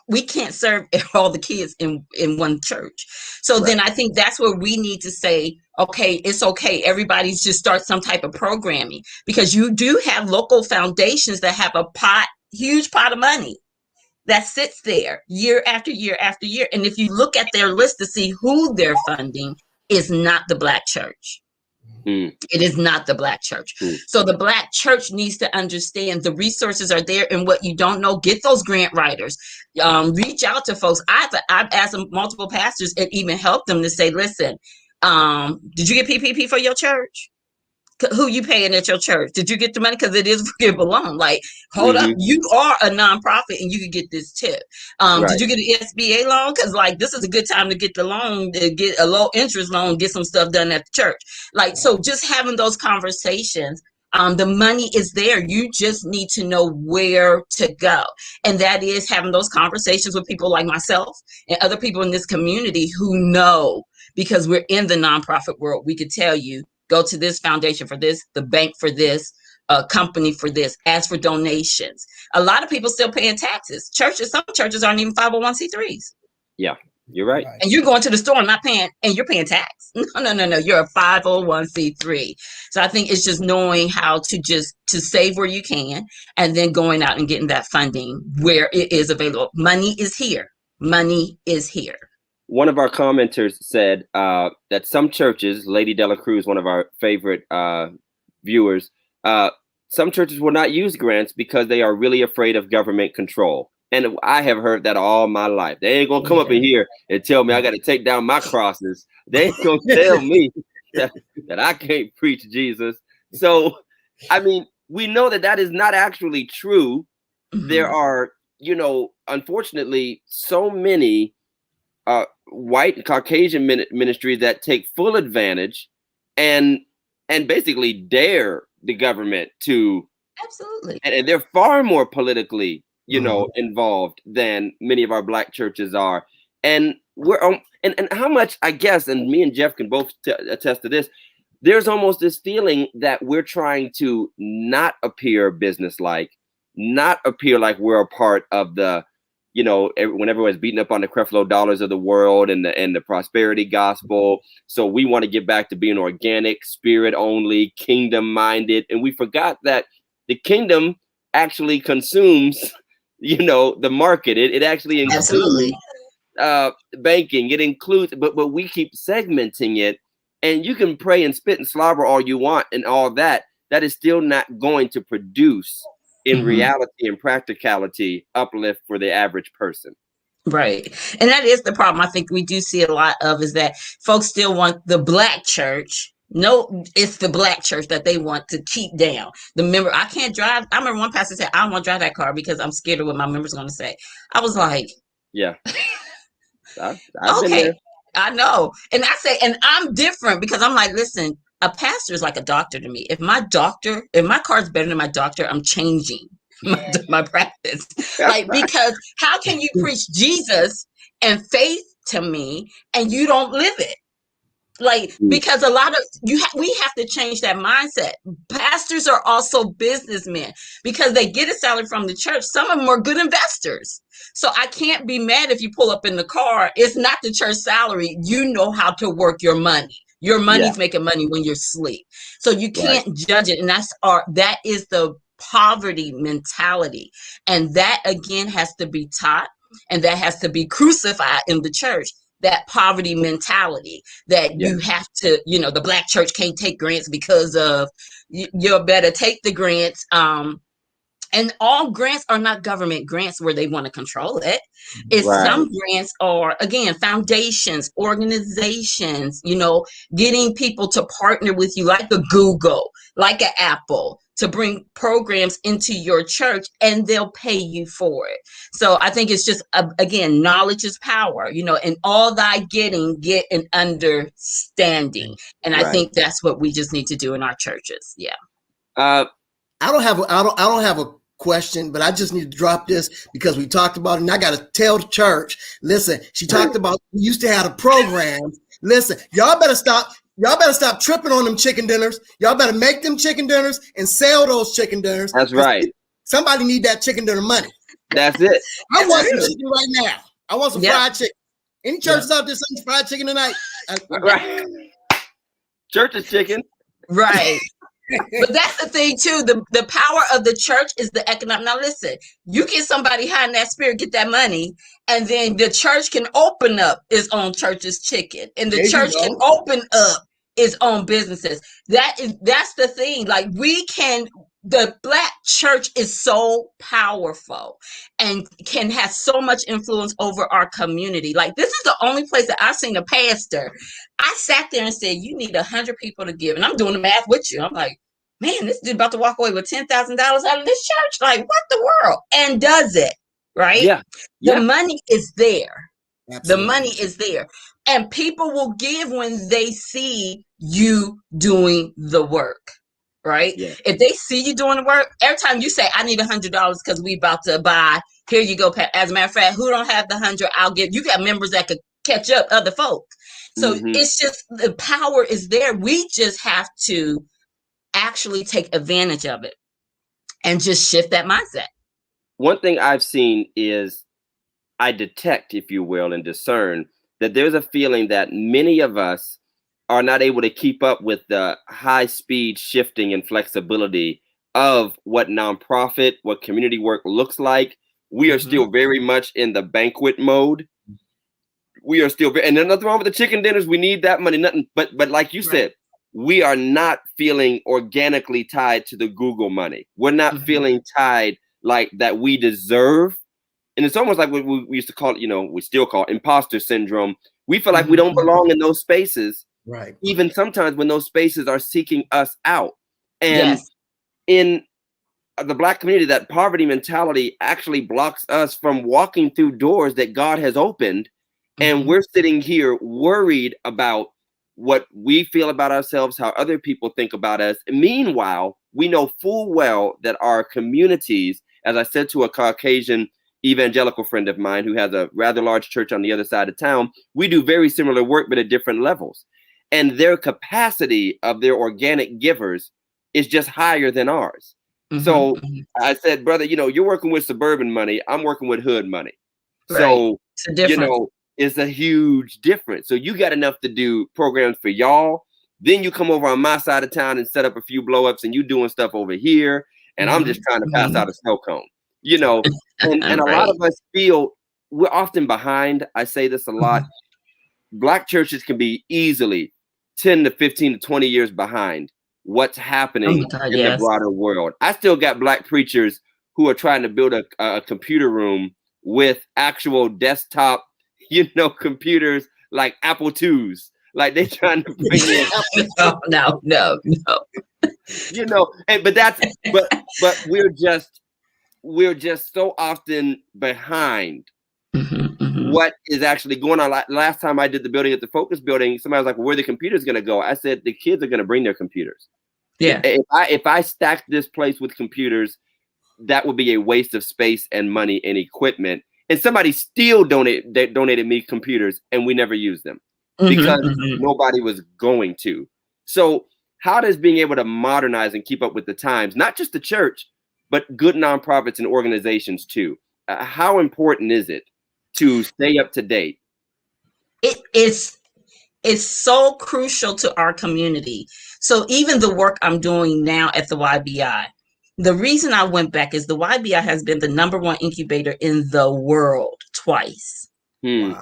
we can't serve all the kids in one church. So then I think that's where we need to say, okay, it's okay. Everybody's just start some type of programming, because you do have local foundations that have a huge pot of money that sits there year after year after year. And if you look at their list to see who they're funding, is not the Black church. Mm. It is not the Black church. Mm. So the Black church needs to understand the resources are there, and what you don't know, get those grant writers. Reach out to folks. I've asked multiple pastors and even helped them to say, listen, did you get PPP for your church? Who you paying at your church? Did you get the money? Because it is forgive alone. Like, hold up, you are a nonprofit and you can get this tip. Right. Did you get an SBA loan? Because like this is a good time to get the loan, to get a low interest loan, get some stuff done at the church. Like, so just having those conversations. The money is there. You just need to know where to go. And that is having those conversations with people like myself and other people in this community who know, because we're in the nonprofit world. We could tell you, go to this foundation for this, the bank for this, company for this, ask for donations. A lot of people still paying taxes. Some churches aren't even 501c3s. Yeah, you're right. And you're going to the store and not paying, and you're paying tax. No. You're a 501c3. So I think it's just knowing how to save where you can, and then going out and getting that funding where it is available. Money is here. Money is here. One of our commenters said that some churches, Lady Dela Cruz, one of our favorite viewers, some churches will not use grants because they are really afraid of government control. And I have heard that all my life. They ain't gonna come up in here and tell me I got to take down my crosses. They ain't gonna tell me that I can't preach Jesus. So, I mean, we know that is not actually true. Mm-hmm. There are, unfortunately, so many white and Caucasian ministries that take full advantage and basically dare the government to. Absolutely. And they're far more politically, involved than many of our Black churches are. And we're and how much, I guess, and me and Jeff can both attest to this, there's almost this feeling that we're trying to not appear businesslike, not appear like we're a part of the, when everyone's beating up on the Creflo Dollars of the world and the prosperity gospel. So we want to get back to being organic, spirit only, kingdom minded. And we forgot that the kingdom actually consumes, the market. It actually includes banking. It includes, but we keep segmenting it. And you can pray and spit and slobber all you want and all that. That is still not going to produce in reality and practicality uplift for the average person. Right. And that is the problem I think we do see a lot of, is that folks still want the Black church. No, it's the Black church that they want to keep down. I can't drive. I remember one pastor said, I don't want to drive that car because I'm scared of what my members are going to say. I was like, yeah, I've okay, I know. And I say, and I'm different because I'm like, listen, a pastor is like a doctor to me. If my car is better than my doctor, I'm changing my practice. Like, because how can you preach Jesus and faith to me and you don't live it? Like, because a lot of we have to change that mindset. Pastors are also businessmen because they get a salary from the church. Some of them are good investors. So I can't be mad if you pull up in the car. It's not the church salary. You know how to work your money. Your money's making money when you're asleep. So you can't judge it. And that is the poverty mentality. And that again has to be taught, and that has to be crucified in the church. That poverty mentality that you have to, the Black church can't take grants because of you better take the grants. And all grants are not government grants where they want to control it. It's some grants are, again, foundations, organizations, getting people to partner with you, like a Google, like an Apple, to bring programs into your church, and they'll pay you for it. So I think it's just, again, knowledge is power, and all thy getting, get an understanding. And I think that's what we just need to do in our churches. Yeah. I don't have a question, but I just need to drop this because we talked about it, and I got to tell the church, listen, she talked about, we used to have a program. Listen, y'all better stop tripping on them chicken dinners. Y'all better make them chicken dinners and sell those chicken dinners. That's right. Somebody need that chicken dinner money. That's it. I want some chicken right now. I want some fried chicken. Any churches out there selling fried chicken tonight? Right. Church is chicken. Right. But that's the thing too. The power of the church is the economic. Now listen, you get somebody high in that spirit, get that money, and then the church can open up its own church's chicken, and the church can open up is on businesses. That's the thing. Like the Black church is so powerful and can have so much influence over our community. Like, this is the only place that I've seen a pastor. I sat there and said, you need 100 people to give. And I'm doing the math with you. I'm like, man, this dude about to walk away with $10,000 out of this church. Like, what the world? And does it, right? Yeah. The money is there. Absolutely. The money is there. And people will give when they see you doing the work, right? Yeah. If they see you doing the work, every time you say, I need $100 because we about to buy, here you go. As a matter of fact, who don't have the 100, I'll give. You got members that could catch up other folk. So it's just, the power is there. We just have to actually take advantage of it and just shift that mindset. One thing I've seen is I detect, if you will, and discern that there's a feeling that many of us are not able to keep up with the high speed shifting and flexibility of what nonprofit, what community work looks like. We are still very much in the banquet mode. We are still, and there's nothing wrong with the chicken dinners. We need that money, nothing. But like you said, we are not feeling organically tied to the Google money. We're not feeling tied like that we deserve. And it's almost like what we used to call it, we still call it imposter syndrome. We feel like we don't belong in those spaces. Right. Even sometimes when those spaces are seeking us out. And in the Black community, that poverty mentality actually blocks us from walking through doors that God has opened. And we're sitting here worried about what we feel about ourselves, how other people think about us. Meanwhile, we know full well that our communities, as I said to a Caucasian evangelical friend of mine who has a rather large church on the other side of town, we do very similar work, but at different levels. And their capacity of their organic givers is just higher than ours. So I said, brother, you're working with suburban money. I'm working with hood money. Right. So, it's a huge difference. So you got enough to do programs for y'all. Then you come over on my side of town and set up a few blow ups and you doing stuff over here. And I'm just trying to pass out a snow cone, and a lot of us feel we're often behind. I say this a lot. Black churches can be easily 10 to 15 to 20 years behind what's happening in the broader world. I still got Black preachers who are trying to build a computer room with actual desktop, computers like Apple IIs. Like they're trying to bring in. No. But we're just so often behind what is actually going on. Last time I did the building at the Focus building, somebody was like, well, where are the computers going to go? I said, the kids are going to bring their computers. Yeah. If I stacked this place with computers, that would be a waste of space and money and equipment. And somebody still donated me computers and we never used them because nobody was going to. So how does being able to modernize and keep up with the times, not just the church, but good nonprofits and organizations too? How important is it to stay up to date? It's so crucial to our community. So even the work I'm doing now at the YBI, the reason I went back is the YBI has been the #1 incubator in the world twice. Wow.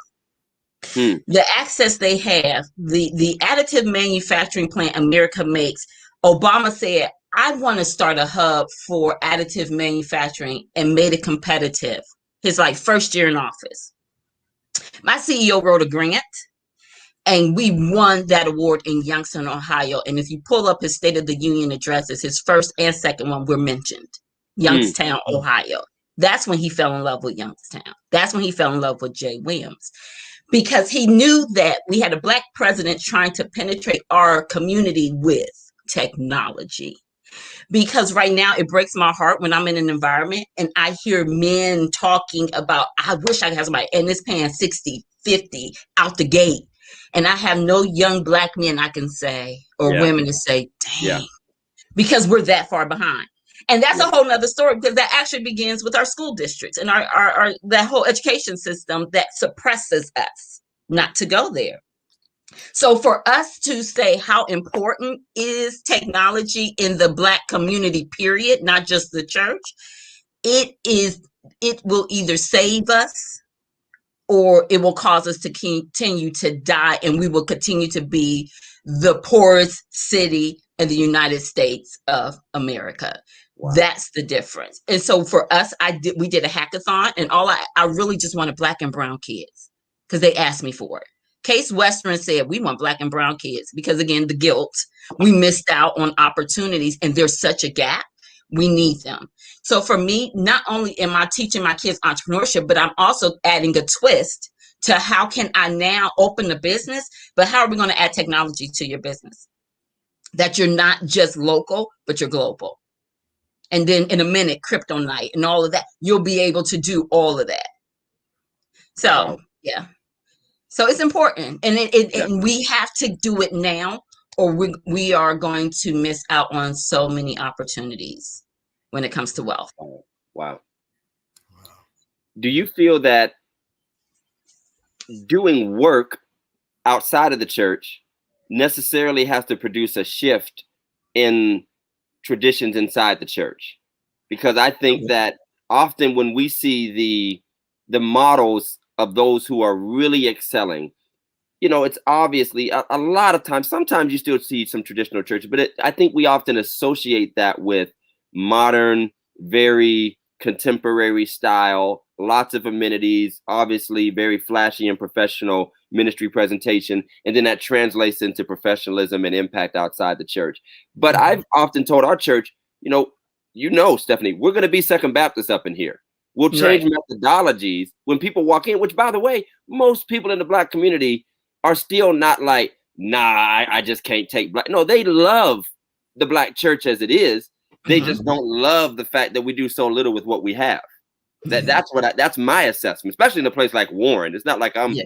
The access they have, the additive manufacturing plant America makes, Obama said, I want to start a hub for additive manufacturing and made it competitive. His first year in office. My CEO wrote a grant and we won that award in Youngstown, Ohio. And if you pull up his State of the Union addresses, his first and second one were mentioned. Youngstown, Ohio. That's when he fell in love with Youngstown. That's when he fell in love with Jay Williams. Because he knew that we had a Black president trying to penetrate our community with technology. Because right now it breaks my heart when I'm in an environment and I hear men talking about, I wish I could have somebody, and it's paying 60, 50 out the gate. And I have no young Black men I can say, or women to say, dang, because we're that far behind. And that's a whole nother story, because that actually begins with our school districts and our that whole education system that suppresses us not to go there. So for us to say how important is technology in the Black community, period, not just the church, it will either save us or it will cause us to continue to die, and we will continue to be the poorest city in the United States of America. Wow. That's the difference. And so for us, we did a hackathon, and I really just wanted Black and brown kids because they asked me for it. Case Western said, we want Black and brown kids because, again, the guilt, we missed out on opportunities, and there's such a gap. We need them. So for me, not only am I teaching my kids entrepreneurship, but I'm also adding a twist to how can I now open a business, but how are we going to add technology to your business? That you're not just local, but you're global. And then in a minute, crypto night and all of that, you'll be able to do all of that. So, wow. Yeah. So it's important. And and we have to do it now, or we are going to miss out on so many opportunities when it comes to wealth. Wow. Do you feel that doing work outside of the church necessarily has to produce a shift in traditions inside the church? Because I think that often when we see the models of those who are really excelling, you know, it's obviously a lot of times, sometimes you still see some traditional churches, but I think we often associate that with modern, very contemporary style, lots of amenities, obviously very flashy and professional ministry presentation. And then that translates into professionalism and impact outside the church. But I've often told our church, Stephanie, we're going to be Second Baptist up in here. We'll change methodologies when people walk in, which, by the way, most people in the Black community are still not like, nah, I just can't take Black. No, they love the Black church as it is. They just don't love the fact that we do so little with what we have. That's my assessment, especially in a place like Warren. It's not like I'm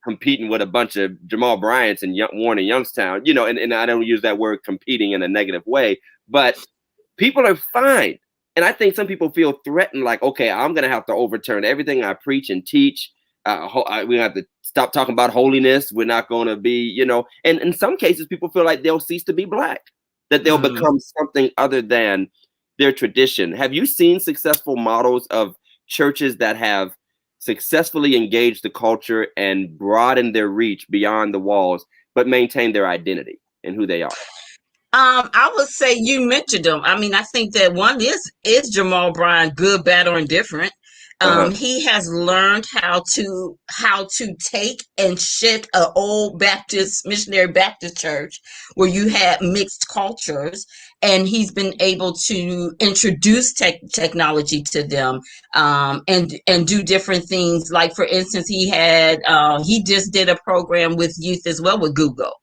competing with a bunch of Jamal Bryants and Warren and Youngstown, and I don't use that word competing in a negative way, but people are fine. And I think some people feel threatened, like, okay, I'm going to have to overturn everything I preach and teach. We have to stop talking about holiness. We're not going to be, and in some cases, people feel like they'll cease to be Black, that they'll become something other than their tradition. Have you seen successful models of churches that have successfully engaged the culture and broadened their reach beyond the walls, but maintain their identity and who they are? I would say you mentioned them. I mean, I think that one is Jamal Bryant, good, bad, or indifferent. He has learned how to take and shift an old Baptist missionary Baptist church where you had mixed cultures, and he's been able to introduce technology to them, and do different things. Like, for instance, he just did a program with youth as well with Google.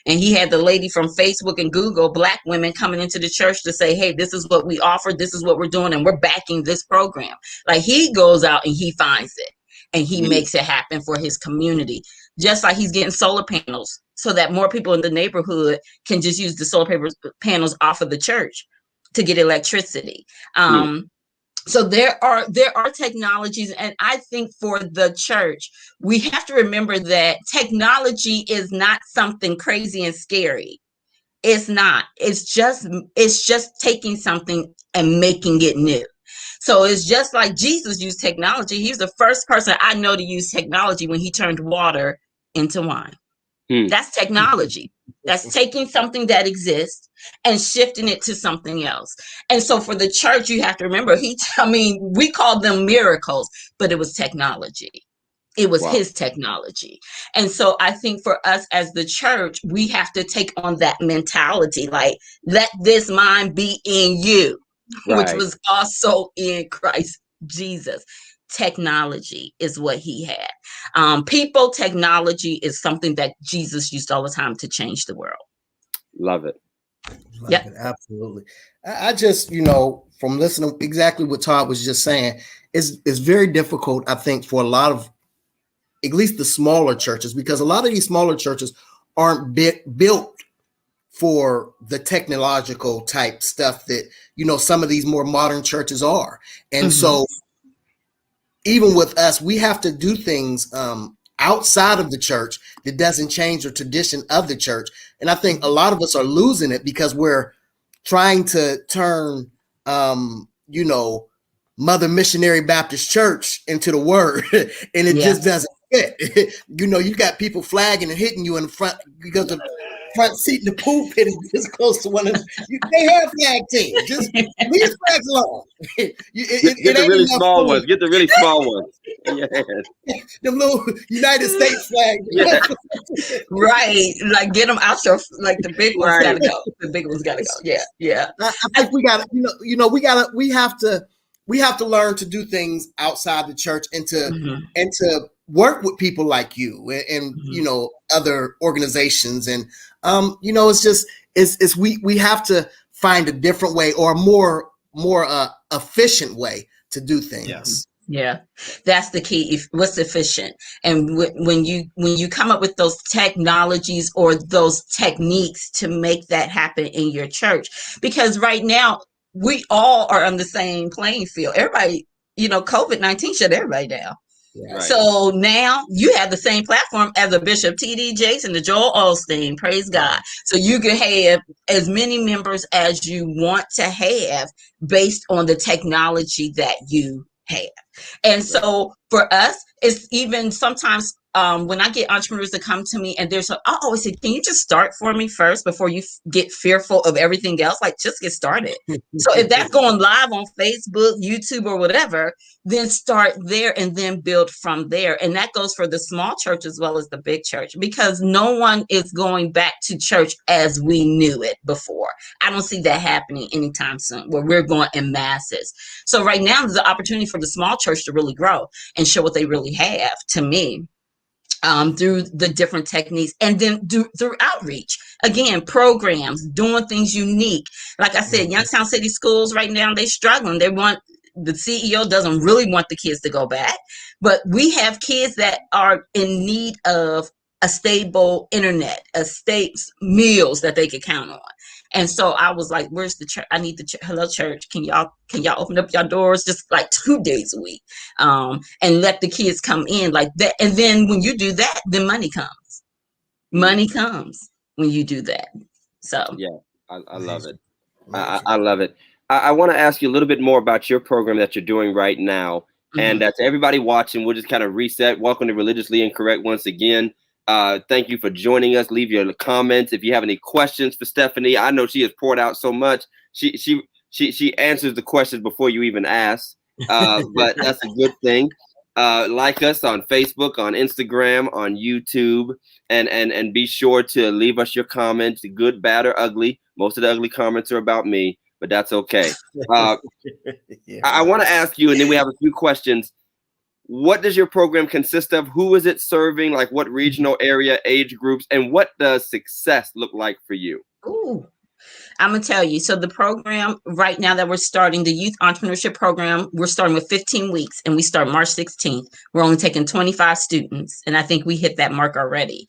And he had the lady from Facebook and Google, Black women, coming into the church to say, hey, this is what we offer. This is what we're doing. And we're backing this program. Like, he goes out and he finds it and he makes it happen for his community. Just like he's getting solar panels so that more people in the neighborhood can just use the solar panels off of the church to get electricity. So there are technologies, and I think for the church, we have to remember that technology is not something crazy and scary. It's not. It's just taking something and making it new. So it's just like Jesus used technology. He was the first person I know to use technology when he turned water into wine. That's technology. That's taking something that exists and shifting it to something else. And so for the church, you have to remember, we call them miracles, but it was technology. It was his technology. And so I think for us as the church, we have to take on that mentality, like, let this mind be in you, which was also in Christ Jesus. Technology is what he had. Technology is something that Jesus used all the time to change the world. Love it. Love it. Absolutely. I just, from listening exactly what Todd was just saying, it's very difficult, I think, for a lot of, at least the smaller churches, because a lot of these smaller churches aren't built for the technological type stuff that, some of these more modern churches are. And so even with us, we have to do things outside of the church that doesn't change the tradition of the church. And I think a lot of us are losing it because we're trying to turn, Mother Missionary Baptist Church into the word. And it just doesn't Yeah. You got people flagging and hitting you in the front because the front seat in the pulpit is this close to one of they have flag teams. Just leave flags alone. Get It the ain't really enough small room. ones. Get the really small ones. Yeah. Them little United States flags. Yeah. Right. Like get them out your, like the big ones Right. gotta go. The big ones gotta go. Yeah. Yeah. I think we got to, we have to learn to do things outside the church and to work with people like you and other organizations. And we have to find a different way or a more efficient way to do things. Yes. Yeah, that's the key. What's efficient, and when you come up with those technologies or those techniques to make that happen in your church, because right now we all are on the same playing field. Everybody, COVID-19 shut everybody down. Right. So now you have the same platform as a Bishop T.D. Jakes and the Joel Osteen. Praise God. So you can have as many members as you want to have based on the technology that you have. And so for us, it's even sometimes when I get entrepreneurs to come to me and I always say, can you just start for me first before you get fearful of everything else? Like, just get started. So if that's going live on Facebook, YouTube, or whatever, then start there and then build from there. And that goes for the small church as well as the big church, because no one is going back to church as we knew it before. I don't see that happening anytime soon where we're going in masses. So right now there's an opportunity for the small church to really grow and show what they really have, to me. Through the different techniques, and then through outreach, again, programs, doing things unique. Like I said, Youngstown City Schools right now, they're struggling. The CEO doesn't really want the kids to go back, but we have kids that are in need of a stable internet, meals that they could count on. And so I was like, where's the church? I need the hello church. Can y'all open up your doors just like 2 days a week? And let the kids come in like that. And then when you do that, then money comes. Money comes when you do that. So yeah, I love it. I love it. I want to ask you a little bit more about your program that you're doing right now. And to everybody watching, we'll just kind of reset. Welcome to Religiously Incorrect once again. Thank you for joining us. Leave your comments if you have any questions for Stephanie. I know she has poured out so much. She answers the questions before you even ask. But that's a good thing. Like us on Facebook, on Instagram, on YouTube, and be sure to leave us your comments, good, bad, or ugly. Most of the ugly comments are about me, but that's okay. I want to ask you, and then we have a few questions. What does your program consist of? Who is it serving? Like what regional area, age groups, and what does success look like for you? Ooh, I'm going to tell you. So the program right now that we're starting, the Youth Entrepreneurship Program, we're starting with 15 weeks and we start March 16th. We're only taking 25 students. And I think we hit that mark already.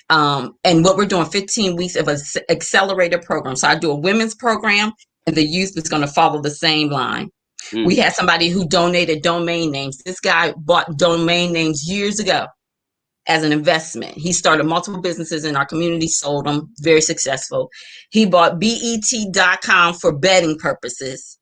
And what we're doing, 15 weeks of an accelerator program. So I do a women's program and the youth is going to follow the same line. We had somebody who donated domain names. This guy bought domain names years ago as an investment. He started multiple businesses in our community, sold them, very successful. He bought bet.com for betting purposes,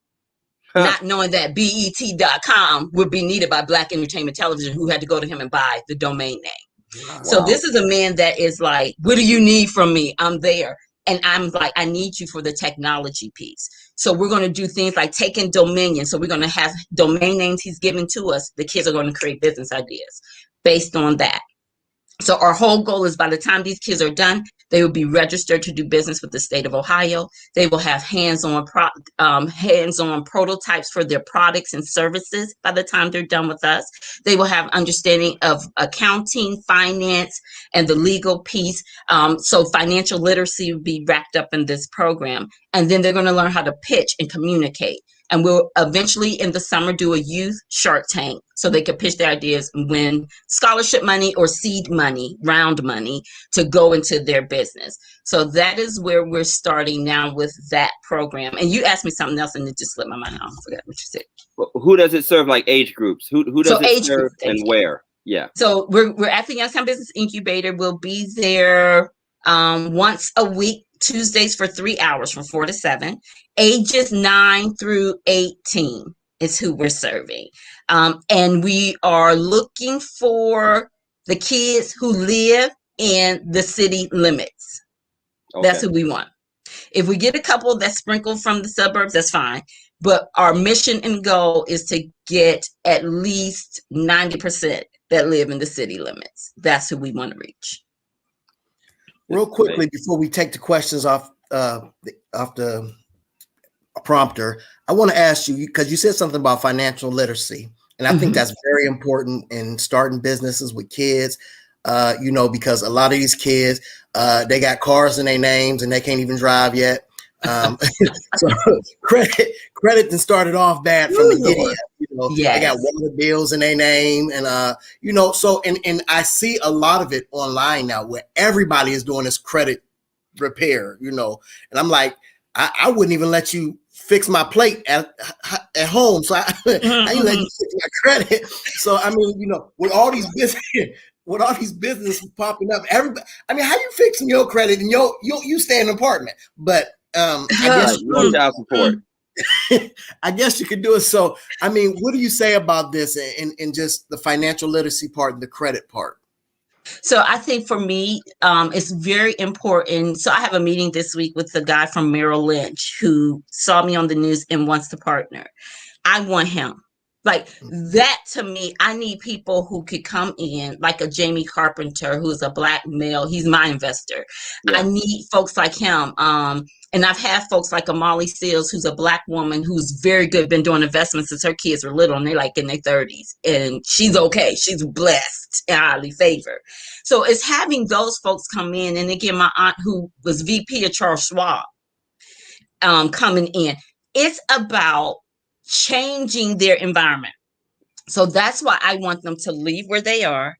not knowing that bet.com would be needed by Black Entertainment Television, who had to go to him and buy the domain name. Wow. So this is a man that is like, what do you need from me? I'm there. And I'm like, I need you for the technology piece. So we're going to do things like taking dominion. So we're going to have domain names he's given to us. The kids are going to create business ideas based on that. So our whole goal is by the time these kids are done, they will be registered to do business with the state of Ohio. They will have hands-on prototypes for their products and services by the time they're done with us. They will have understanding of accounting, finance, and the legal piece. So financial literacy will be wrapped up in this program. And then they're going to learn how to pitch and communicate. And we'll eventually in the summer do a youth Shark Tank so they can pitch their ideas and win scholarship money or seed money, round money to go into their business. So that is where we're starting now with that program. And you asked me something else and it just slipped my mind. I forgot what you said. Well, who does it serve, like age groups? Who does it serve and where? Yeah. So we're at the Youngstown Business Incubator. We'll be there once a week, Tuesdays for 3 hours from 4 to 7. Ages 9 through 18 is who we're serving. And we are looking for the kids who live in the city limits. Okay. That's who we want. If we get a couple that sprinkle from the suburbs, that's fine. But our mission and goal is to get at least 90% that live in the city limits. That's who we want to reach. Real quickly, before we take the questions off the prompter, I want to ask you, because you said something about financial literacy, and I think that's very important in starting businesses with kids. Because a lot of these kids, they got cars in their names and they can't even drive yet. So credit then started off bad from the giddy up. They got water bills in their name, and and I see a lot of it online now where everybody is doing this credit repair, and I'm like, I wouldn't even let you fix my plate at home, so I ain't let you fix my credit. So I mean, with all these businesses popping up, everybody, I mean, how you fixing your credit and you stay in an apartment? But I guess no child support. I guess you could do it. So I mean, what do you say about this and just the financial literacy part and the credit part? So I think for me, it's very important. So I have a meeting this week with the guy from Merrill Lynch who saw me on the news and wants to partner. I want him. Like that to me, I need people who could come in, like a Jamie Carpenter, who's a Black male. He's my investor. Yeah. I need folks like him. And I've had folks like a Molly Seals, who's a Black woman who's very good, been doing investments since her kids were little, and they're like in their 30s. And she's okay. She's blessed and highly favored. So it's having those folks come in. And again, my aunt, who was VP of Charles Schwab, coming in. It's about changing their environment. So that's why I want them to leave where they are,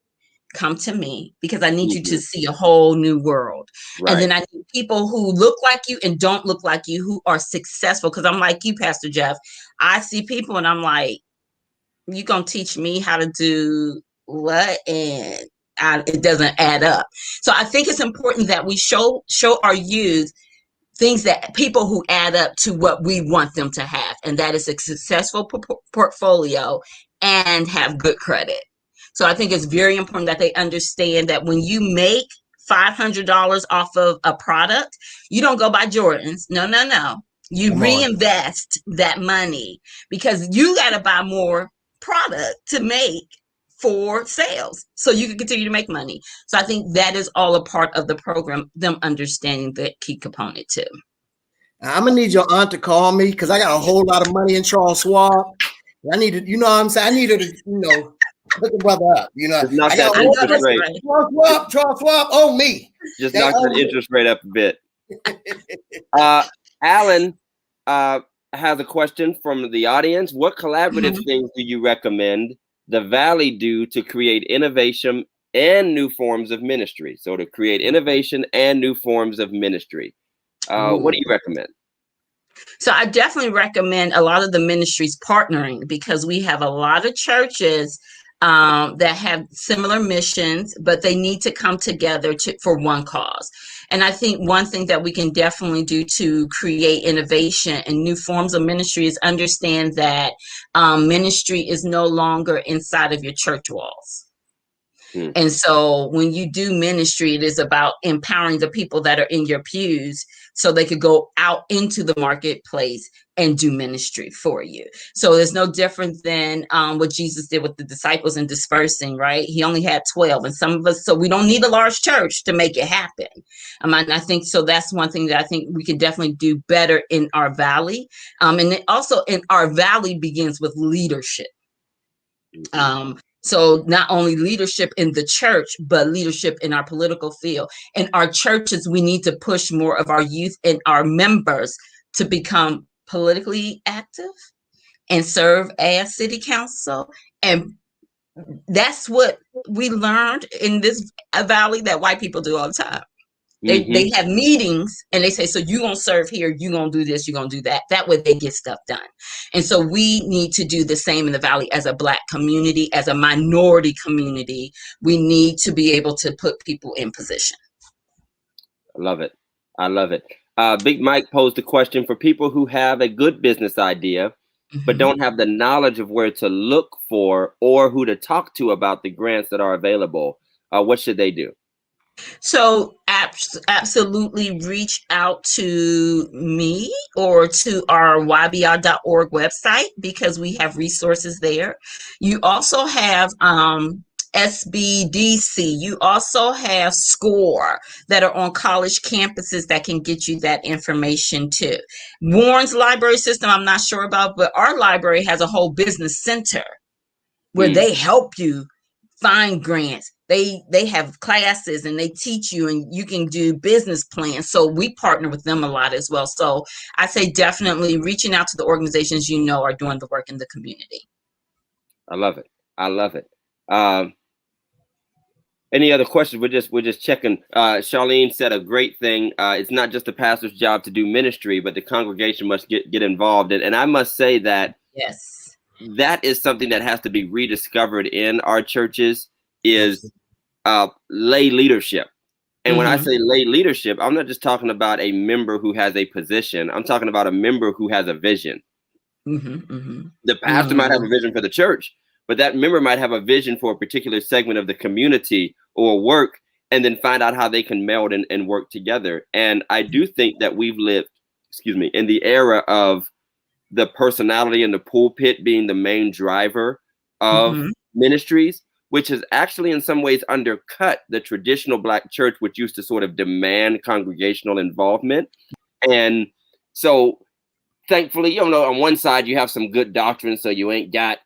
come to me, because I need you to see a whole new world. Right. And then I need people who look like you and don't look like you, who are successful. Because I'm like you, Pastor Jeff. I see people and I'm like, you gonna teach me how to do what? And it doesn't add up. So I think it's important that we show our youth things that people who add up to what we want them to have. And that is a successful portfolio and have good credit. So I think it's very important that they understand that when you make $500 off of a product, you don't go buy Jordans. No. You reinvest that money because you got to buy more product to make for sales so you can continue to make money. So I think that is all a part of the program, them understanding that key component too. I'm gonna need your aunt to call me because I got a whole lot of money in Charles Schwab. I need to, what I'm saying? I need her to, hook the brother up. I got a interest rate. Charles Schwab, oh me. Just knock that interest rate up a bit. Alan has a question from the audience. What collaborative things do you recommend the Valley do to create innovation and new forms of ministry? So to create innovation and new forms of ministry. What do you recommend? So I definitely recommend a lot of the ministries partnering because we have a lot of churches that have similar missions, but they need to come together for one cause. And I think one thing that we can definitely do to create innovation and new forms of ministry is understand that ministry is no longer inside of your church walls. And so when you do ministry, it is about empowering the people that are in your pews so they could go out into the marketplace and do ministry for you. So it's no different than what Jesus did with the disciples in dispersing, right? He only had 12, and some of us, so we don't need a large church to make it happen. I think so. That's one thing that I think we can definitely do better in our valley. And then also in our valley begins with leadership. So not only leadership in the church, but leadership in our political field. In our churches, we need to push more of our youth and our members to become politically active and serve as city council. And that's what we learned in this valley that white people do all the time. They have meetings and they say, so you're going to serve here, you're going to do this, you're going to do that. That way they get stuff done. And so we need to do the same in the Valley as a Black community, as a minority community. We need to be able to put people in position. I love it. Big Mike posed a question for people who have a good business idea, but don't have the knowledge of where to look for or who to talk to about the grants that are available. what should they do? So absolutely reach out to me or to our ybr.org website because we have resources there. You also have SBDC. You also have SCORE that are on college campuses that can get you that information too. Warren's library system, I'm not sure about, but our library has a whole business center where they help you find grants. They have classes and they teach you and you can do business plans. So we partner with them a lot as well. So I say definitely reaching out to the organizations you know are doing the work in the community. I love it. I love it. Any other questions? We're just checking. Charlene said a great thing. It's not just the pastor's job to do ministry, but the congregation must get involved. And I must say that yes, that is something that has to be rediscovered in our churches is lay leadership. And when I say lay leadership, I'm not just talking about a member who has a position. I'm talking about a member who has a vision. The pastor might have a vision for the church, but that member might have a vision for a particular segment of the community or work, and then find out how they can meld and work together. And I do think that we've lived, in the era of the personality in the pulpit being the main driver of ministries, which has actually in some ways undercut the traditional Black church, which used to sort of demand congregational involvement. And so thankfully, on one side, you have some good doctrine, so you ain't got,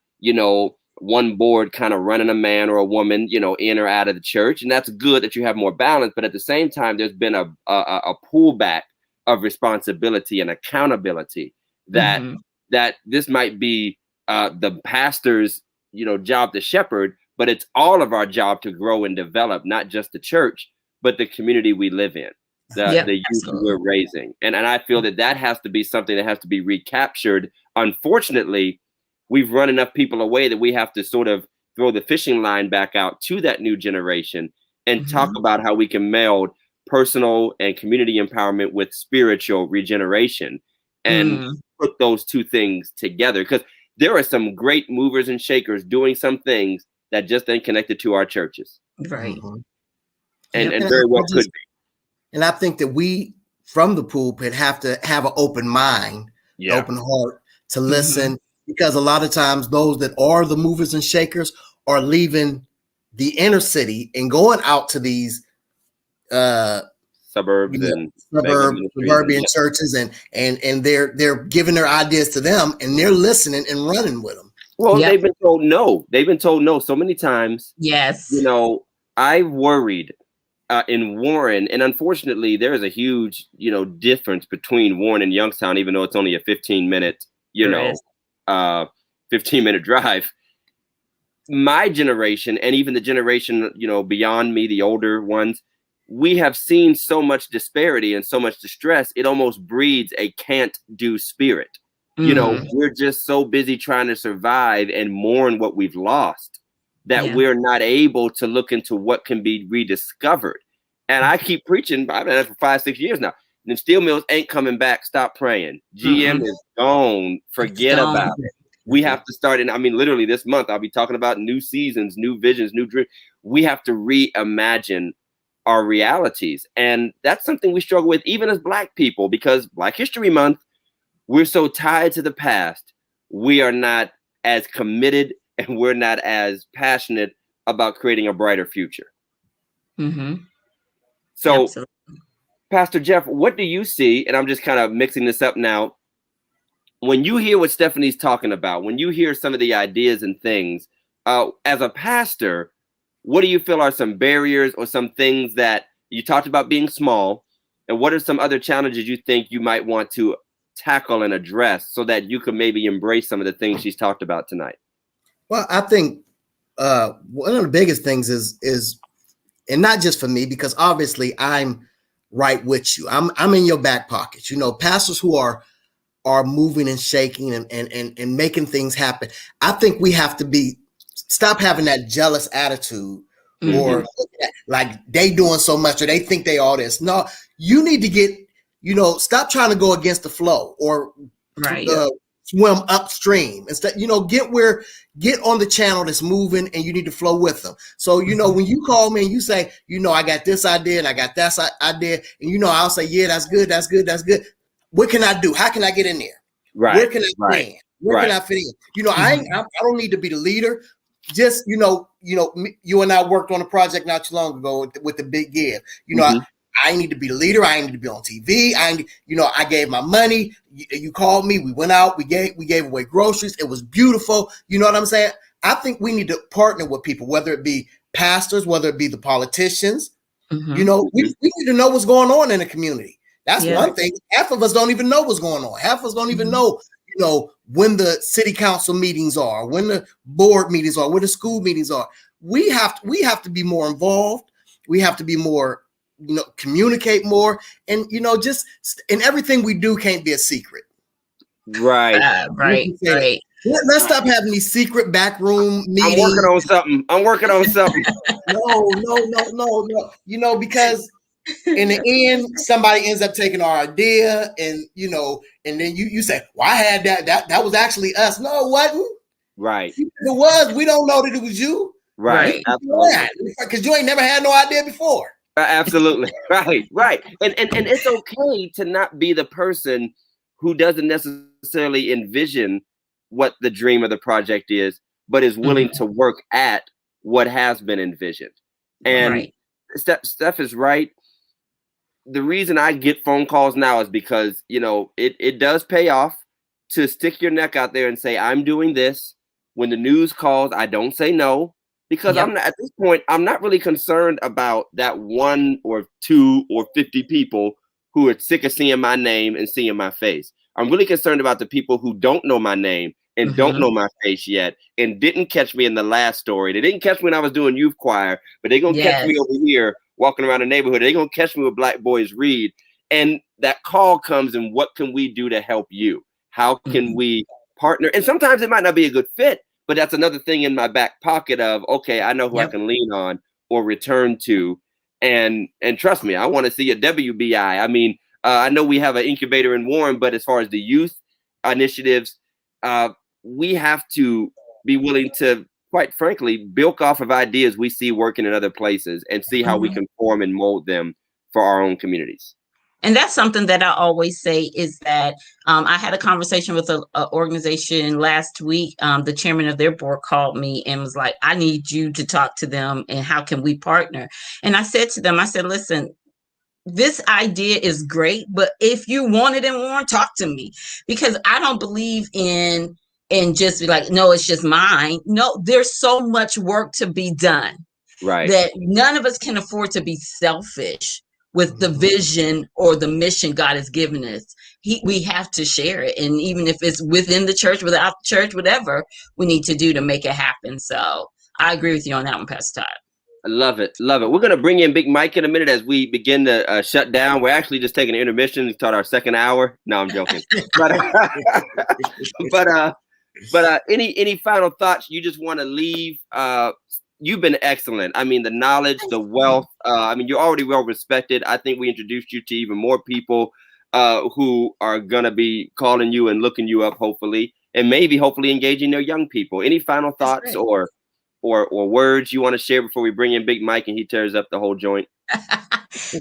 one board kind of running a man or a woman, in or out of the church. And that's good that you have more balance. But at the same time, there's been a pullback of responsibility and accountability that this might be the pastor's, job to shepherd, but it's all of our job to grow and develop, not just the church, but the community we live in, the youth we're raising. And I feel that has to be something that has to be recaptured. Unfortunately, we've run enough people away that we have to sort of throw the fishing line back out to that new generation and talk about how we can meld personal and community empowerment with spiritual regeneration and put those two things together. Because there are some great movers and shakers doing some things that just ain't connected to our churches. Right. And very well could be. And I think that we, from the pulpit, have to have an open mind, open heart to listen, because a lot of times those that are the movers and shakers are leaving the inner city and going out to these suburban churches, and they're giving their ideas to them, and they're listening and running with them. Well, they've been told no. They've been told no so many times. Yes. I worried in Warren, and unfortunately, there is a huge, difference between Warren and Youngstown, even though it's only a 15-minute, 15-minute drive. My generation, and even the generation, beyond me, the older ones, we have seen so much disparity and so much distress. It almost breeds a can't do spirit. We're just so busy trying to survive and mourn what we've lost that we're not able to look into what can be rediscovered. And I keep preaching, I've been at it for 5-6 years now. And steel mills ain't coming back. Stop praying. GM is gone. Forget about it. We have to start. And literally this month, I'll be talking about new seasons, new visions, new dreams. We have to reimagine our realities. And that's something we struggle with even as Black people, because Black History Month, we're so tied to the past. We are not as committed and we're not as passionate about creating a brighter future. So, absolutely. Pastor Jeff, what do you see? And I'm just kind of mixing this up now. When you hear what Stephanie's talking about, when you hear some of the ideas and things, as a pastor, what do you feel are some barriers or some things that you talked about being small? And what are some other challenges you think you might want to tackle and address so that you can maybe embrace some of the things she's talked about tonight? Well, I think one of the biggest things is, and not just for me, because obviously I'm right with you. I'm in your back pocket. Pastors who are moving and shaking and making things happen. I think we have to stop having that jealous attitude or like they doing so much or they think they all this. No, you need to get, stop trying to go against the flow or swim upstream. Instead, get on the channel that's moving, and you need to flow with them. So, when you call me and you say, I got this idea and I got that idea, and I'll say, yeah, that's good, that's good, that's good. What can I do? How can I get in there? Right. Where can I fit in? Where can I fit in? I don't need to be the leader. Just, you and I worked on a project not too long ago with the Big Give. I need to be the leader. I need to be on TV. I gave my money. You called me. We went out. We gave away groceries. It was beautiful. You know what I'm saying? I think we need to partner with people, whether it be pastors, whether it be the politicians. We need to know what's going on in the community. That's one thing. Half of us don't even know what's going on. Half of us don't even know, when the city council meetings are, when the board meetings are, when the school meetings are. We have to be more involved. We have to be more, communicate more, and just in everything we do can't be a secret. Right. Right. Let's stop having these secret backroom meetings. I'm working on something. No. Because in the end, somebody ends up taking our idea, and and then you say, "Well, I had that was actually us." No, it wasn't. Right. If it was, we don't know that it was you. Right. Because you ain't never had no idea before. Absolutely. Right. And it's okay to not be the person who doesn't necessarily envision what the dream of the project is, but is willing to work at what has been envisioned. And Steph is right. The reason I get phone calls now is because, it does pay off to stick your neck out there and say, I'm doing this. When the news calls, I don't say no. Because I'm not, at this point, I'm not really concerned about that 1 or 2 or 50 people who are sick of seeing my name and seeing my face. I'm really concerned about the people who don't know my name and don't know my face yet and didn't catch me in the last story. They didn't catch me when I was doing youth choir, but they're going to catch me over here walking around the neighborhood. They're going to catch me with Black Boys Read. And that call comes, and what can we do to help you? How can we partner? And sometimes it might not be a good fit, but that's another thing in my back pocket of, okay, I know who I can lean on or return to. And trust me, I want to see a WBI. I mean, I know we have an incubator in Warren, but as far as the youth initiatives, we have to be willing to, quite frankly, bilk off of ideas we see working in other places and see how we can form and mold them for our own communities. And that's something that I always say is that I had a conversation with an organization last week. The chairman of their board called me and was like, I need you to talk to them and how can we partner? And I said to them, listen, this idea is great, but if you want it in Warren, talk to me, because I don't believe in just be like, no, it's just mine. No, there's so much work to be done that none of us can afford to be selfish with the vision or the mission God has given us. We have to share it. And even if it's within the church, without the church, whatever we need to do to make it happen. So I agree with you on that one, Pastor Todd. I love it. We're going to bring in Big Mike in a minute as we begin to shut down. We're actually just taking an intermission to start our second hour. No, I'm joking. But any final thoughts you just want to leave? You've been excellent. I mean, the knowledge, the wealth. You're already well respected. I think we introduced you to even more people who are gonna be calling you and looking you up, hopefully, and hopefully engaging their young people. Any final thoughts or words you want to share before we bring in Big Mike and he tears up the whole joint?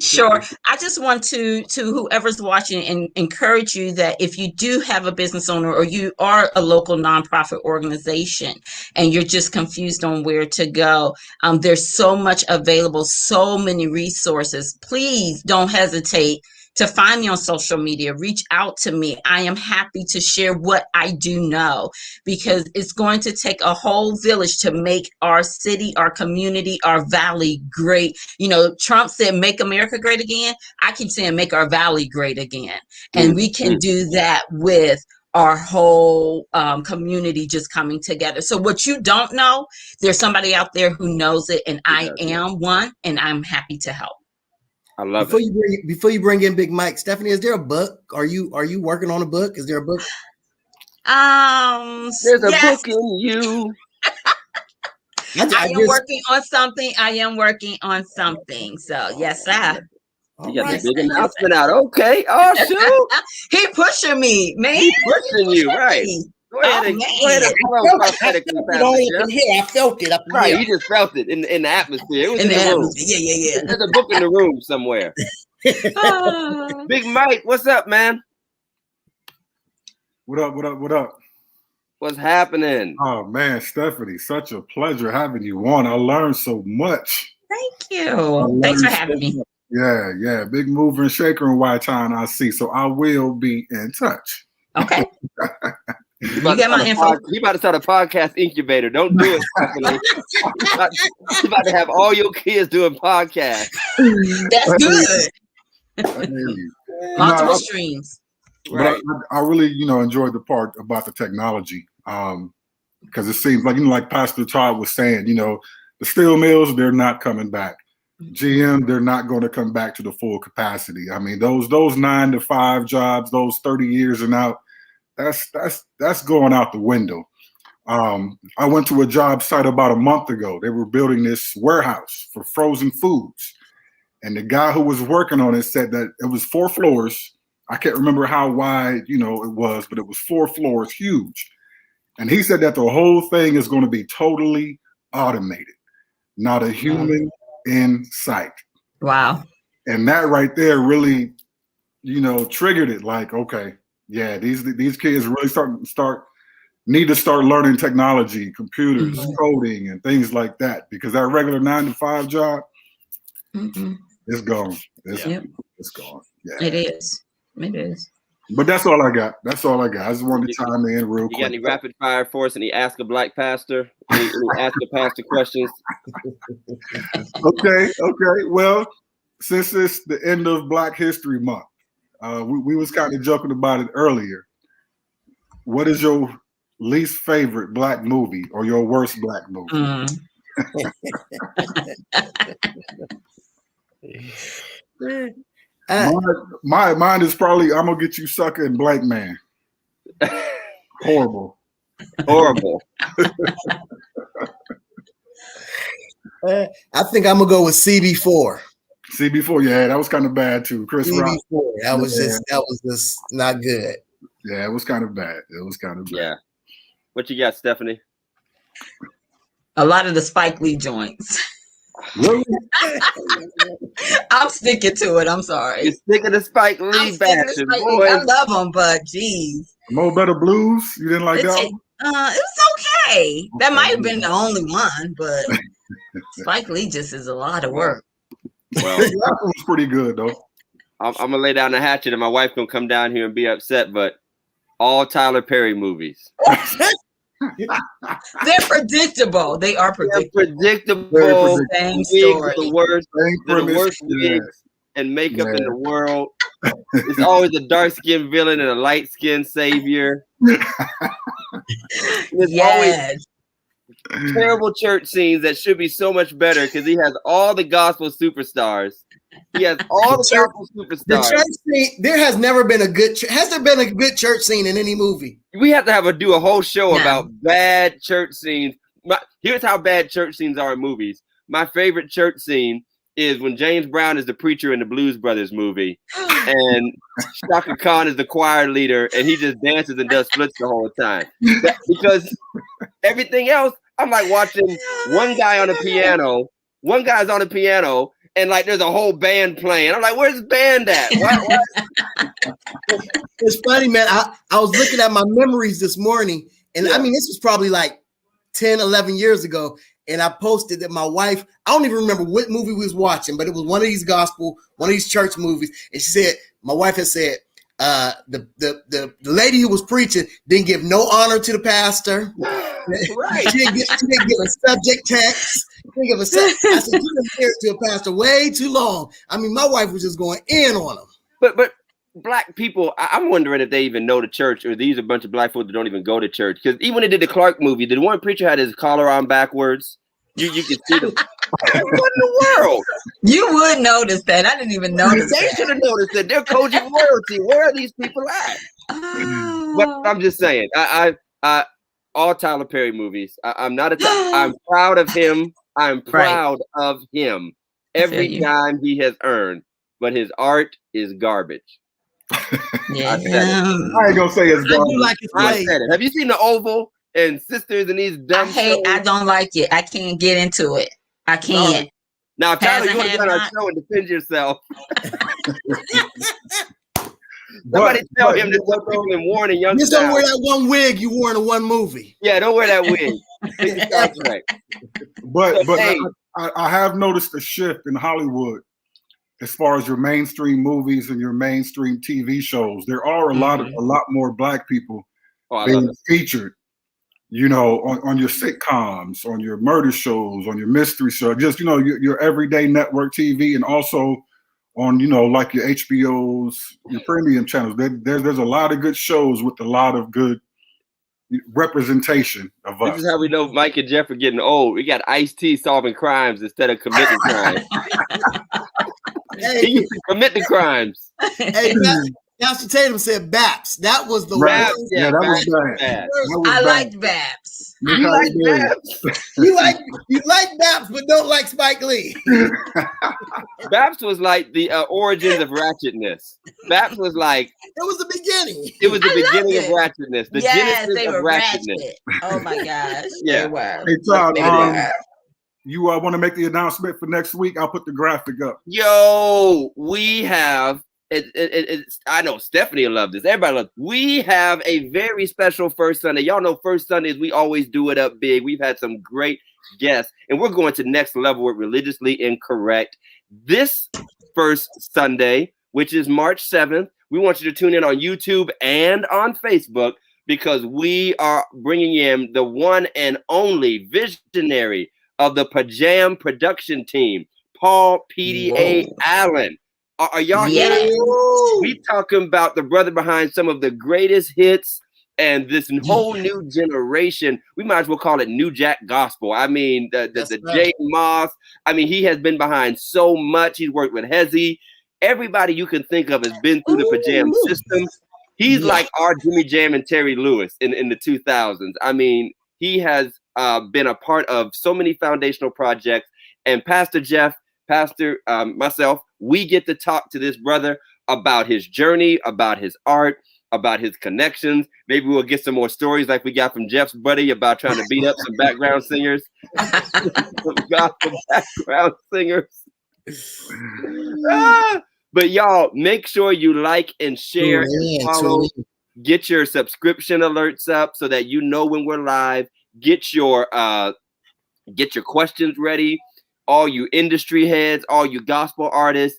Sure. I just want to whoever's watching and encourage you that if you do have a business owner or you are a local nonprofit organization and you're just confused on where to go, there's so much available, so many resources. Please don't hesitate to find me on social media. Reach out to me. I am happy to share what I do know, because it's going to take a whole village to make our city, our community, our valley great. Trump said, make America great again. I keep saying, make our valley great again. And we can do that with our whole community just coming together. So what you don't know, there's somebody out there who knows it, and I am one, and I'm happy to help. I love it. Before you bring in Big Mike, Stephanie, is there a book? Are you working on a book? Is there a book? There's a book in you. I am working on something. So yes, sir. All You got right. the big announcement out. Okay. Oh shoot. He pushing me, man. He's pushing you, right? Me. Go ahead Oh, and man. flow I prophetically, felt it Pastor all up Jeff. in here. I felt it up in Right, here. you just felt it in the atmosphere. It was In in the the room. atmosphere. Yeah. There's a book in the room somewhere. Big Mike, what's up, man? What up? What's happening? Oh man, Stephanie, such a pleasure having you on. I learned so much. Thank you. Thanks for having me. Yeah. Big mover and shaker in Y-Town, I see. So I will be in touch. Okay. You get my info. He about to start a podcast incubator. Don't do it, Stephanie. He's about to have all your kids doing podcasts. That's good. I hear you. Multiple streams. Right. But I really, enjoyed the part about the technology. Because it seems like, like Pastor Todd was saying, the steel mills, they're not coming back. GM, they're not going to come back to the full capacity. I mean, those 9 to 5 jobs, those 30 years and out, that's going out the window. I went to a job site about a month ago. They were building this warehouse for frozen foods. And the guy who was working on it said that it was 4 floors. I can't remember how wide, it was, but it was 4 floors, huge. And he said that the whole thing is going to be totally automated, not a human in sight. Wow. And that right there really, triggered it. Like, okay, yeah, these kids really need to start learning technology, computers, coding, and things like that, because that regular 9 to 5 job is gone. It's gone. Yeah, it is. But that's all I got. I just wanted to chime in real quick. You got any rapid fire for us? Any ask a black pastor? Any ask a pastor questions? Okay. Well, since it's the end of Black History Month, we was kind of joking about it earlier. What is your least favorite black movie or your worst black movie? Mine is probably I'm Gonna Get You Sucker and Blank Man. Horrible. I think I'm gonna go with CB4. CB4, yeah, that was kind of bad too. Chris Rock. That was just not good. Yeah, it was kind of bad. Yeah. What you got, Stephanie? A lot of the Spike Lee joints. Really? I'm sticking to it. I'm sorry. You're sticking to Spike Lee bashing, boy. I love him, but geez. Mo Better Blues? You didn't like that one? It was okay. That might have been the only one, but Spike Lee just is a lot of work. Well, that one was pretty good though. I'm gonna lay down the hatchet, and my wife gonna come down here and be upset. But all Tyler Perry movies. They're predictable. They are predictable. Same story. The worst wigs and makeup in the world. It's always a dark-skinned villain and a light-skinned savior. There's always terrible church scenes that should be so much better because he has all the gospel superstars. He has all the gospel superstars. The church scene, there has never been a good. Has there been a good church scene in any movie? We have to do a whole show about bad church scenes. Here's how bad church scenes are in movies. My favorite church scene is when James Brown is the preacher in the Blues Brothers movie, and Shaka Khan is the choir leader, and he just dances and does splits the whole time. Because everything else, I'm like watching one guy's on the piano, and like there's a whole band playing. I'm like, where's the band at? What? It's funny, man. I was looking at my memories this morning, and I mean, this was probably like 10, 11 years ago. And I posted that my wife, I don't even remember what movie we was watching, but it was one of these church movies. And she said, my wife had said, the lady who was preaching didn't give no honor to the pastor. Right. She didn't give a subject text. I said, you've been married to a pastor way too long. I mean, my wife was just going in on him. But black people, I'm wondering if they even know the church, or these are a bunch of black folks that don't even go to church. Because even when they did the Clark movie, the one preacher had his collar on backwards. You could see them. What in the world? You would notice that. I didn't even notice They should have noticed that. They're Koji royalty. Where are these people at? But I'm just saying, I all Tyler Perry movies. I'm proud of him. I'm proud of him. Every dime he has earned. but his art is garbage. Yeah. I said it. I ain't gonna say it's I do garbage. like his I play. said it. Have you seen The Oval and Sisters and these dumb shows? I don't like it. I can't get into it. I can't. Now, Tyler, Has you want to have get on our not. show and defend yourself? Somebody tell him to stop people in warning young Just don't style. wear that one wig you wore in the one movie. Yeah, don't wear that wig. Think of Star Trek. But Hey. I have noticed a shift in Hollywood as far as your mainstream movies and your mainstream TV shows. There are a lot more Black people Oh, I love being it. featured, you know, on your sitcoms, on your murder shows, on your mystery show, just, you know, your everyday network TV, and also on, you know, like your HBOs, your premium channels. There's a lot of good shows with a lot of good representation of us. This is how we know Mike and Jeff are getting old. We got Ice-T solving crimes instead of committing crimes. He Hey, used to commit the crimes. hey, Pastor Tatum said Baps. That was the Right. worst. Yeah, that was Babs bad. bad. That was I bad. liked Babs. Look You how like he did it. Babs? You like Baps, but don't like Spike Lee. Babs was like the origins of ratchetness. Babs was like, It was the beginning. it was the I loved beginning of it. ratchetness. The Yes, genesis they of were ratchetness. ratchet. Oh my gosh. Yeah. They were. Hey, Todd, They were. you want to make the announcement for next week? I'll put the graphic up. Yo, we have I know Stephanie will love this. Everybody loves. We have a very special first Sunday. Y'all know first Sundays we always do it up big. We've had some great guests, and we're going to next level with Religiously Incorrect this first Sunday, which is March 7th. We want you to tune in on YouTube and on Facebook because we are bringing in the one and only visionary of the Pajam production team, Paul PDA Allen. Are y'all Yeah. hearing? We talking about the brother behind some of the greatest hits and this whole new generation. We might as well call it New Jack Gospel. I mean, the right. Jay Moss. I mean, he has been behind so much. He's worked with Hezzy. Everybody you can think of has been through the Pajam system. He's like our Jimmy Jam and Terry Lewis in the 2000s. I mean, he has been a part of so many foundational projects. And Pastor Jeff, Pastor, myself, we get to talk to this brother about his journey, about his art, about his connections. Maybe we'll get some more stories like we got from Jeff's buddy about trying to beat up some background singers. Some gospel background singers. But y'all, make sure you like and share and follow. Get your subscription alerts up so that you know when we're live. Get your questions ready. All you industry heads, all you gospel artists,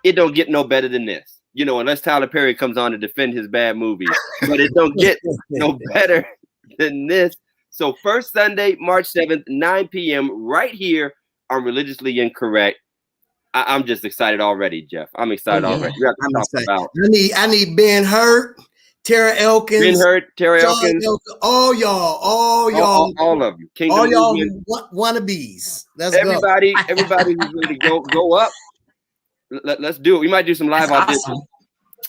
it don't get no better than this. You know, unless Tyler Perry comes on to defend his bad movies. But it don't get no better than this. So first Sunday, March 7th, 9 p.m. right here on Religiously Incorrect. I'm just excited already, Jeff. I'm excited already. We have to talk about. I need Ben Hurt, Tara Elkins, Ben Hurt, Tara Elkins, all y'all, all of you. Kingdom all y'all Movement. wannabes. Let's Everybody who's ready to go up. Let's do it. We might do some live auditions. Awesome.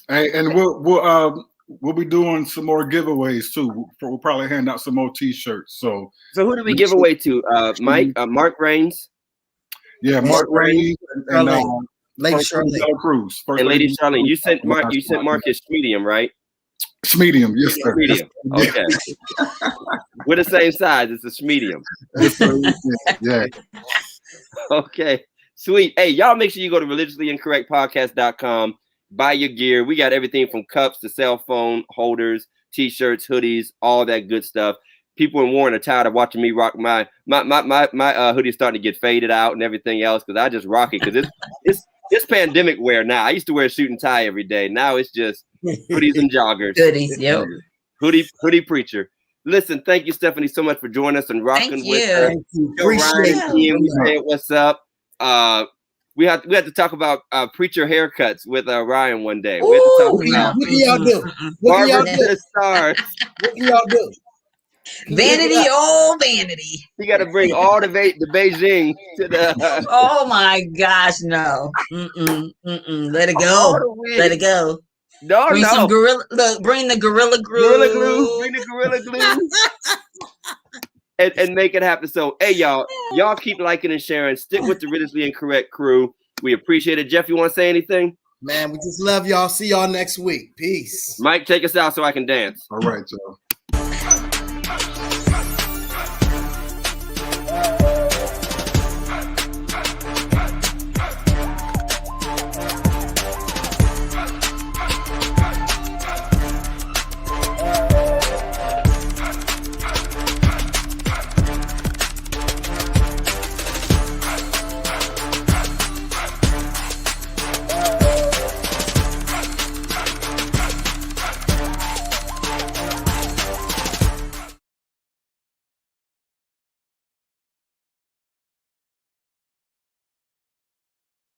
Hey, and we'll be doing some more giveaways too. We'll probably hand out some more T-shirts. So who did we give away to? Mike, Mark Raines. Yeah, Mark Raines and Lady Charlene Cruz. And Lady Charlene. You sent Mark his medium, right? Medium, yes, sir. Medium. Okay. We're the same size. It's a medium. Yeah. Okay. Sweet. Hey, y'all make sure you go to religiouslyincorrectpodcast.com. Buy your gear. We got everything from cups to cell phone holders, T-shirts, hoodies, all that good stuff. People in Warren are tired of watching me rock my hoodie starting to get faded out and everything else because I just rock it because it's pandemic wear now. I used to wear a suit and tie every day. Now it's just hoodies and joggers. Goodies, yep. Hoodie preacher. Listen, thank you, Stephanie, so much for joining us and rocking with us. Appreciate We said what's up. We have to talk about preacher haircuts with Ryan one day. We have to talk about what can y'all do? What can y'all do? Vanity, oh vanity. You got to bring all the Beijing to the. Oh my gosh, no. Let it go. Let it go. No, bring some gorilla. Look, bring the gorilla glue. Bring the gorilla glue. and make it happen. So, hey, y'all keep liking and sharing. Stick with the Religiously Incorrect crew. We appreciate it. Jeff, you want to say anything? Man, we just love y'all. See y'all next week. Peace. Mike, take us out so I can dance. All right, y'all.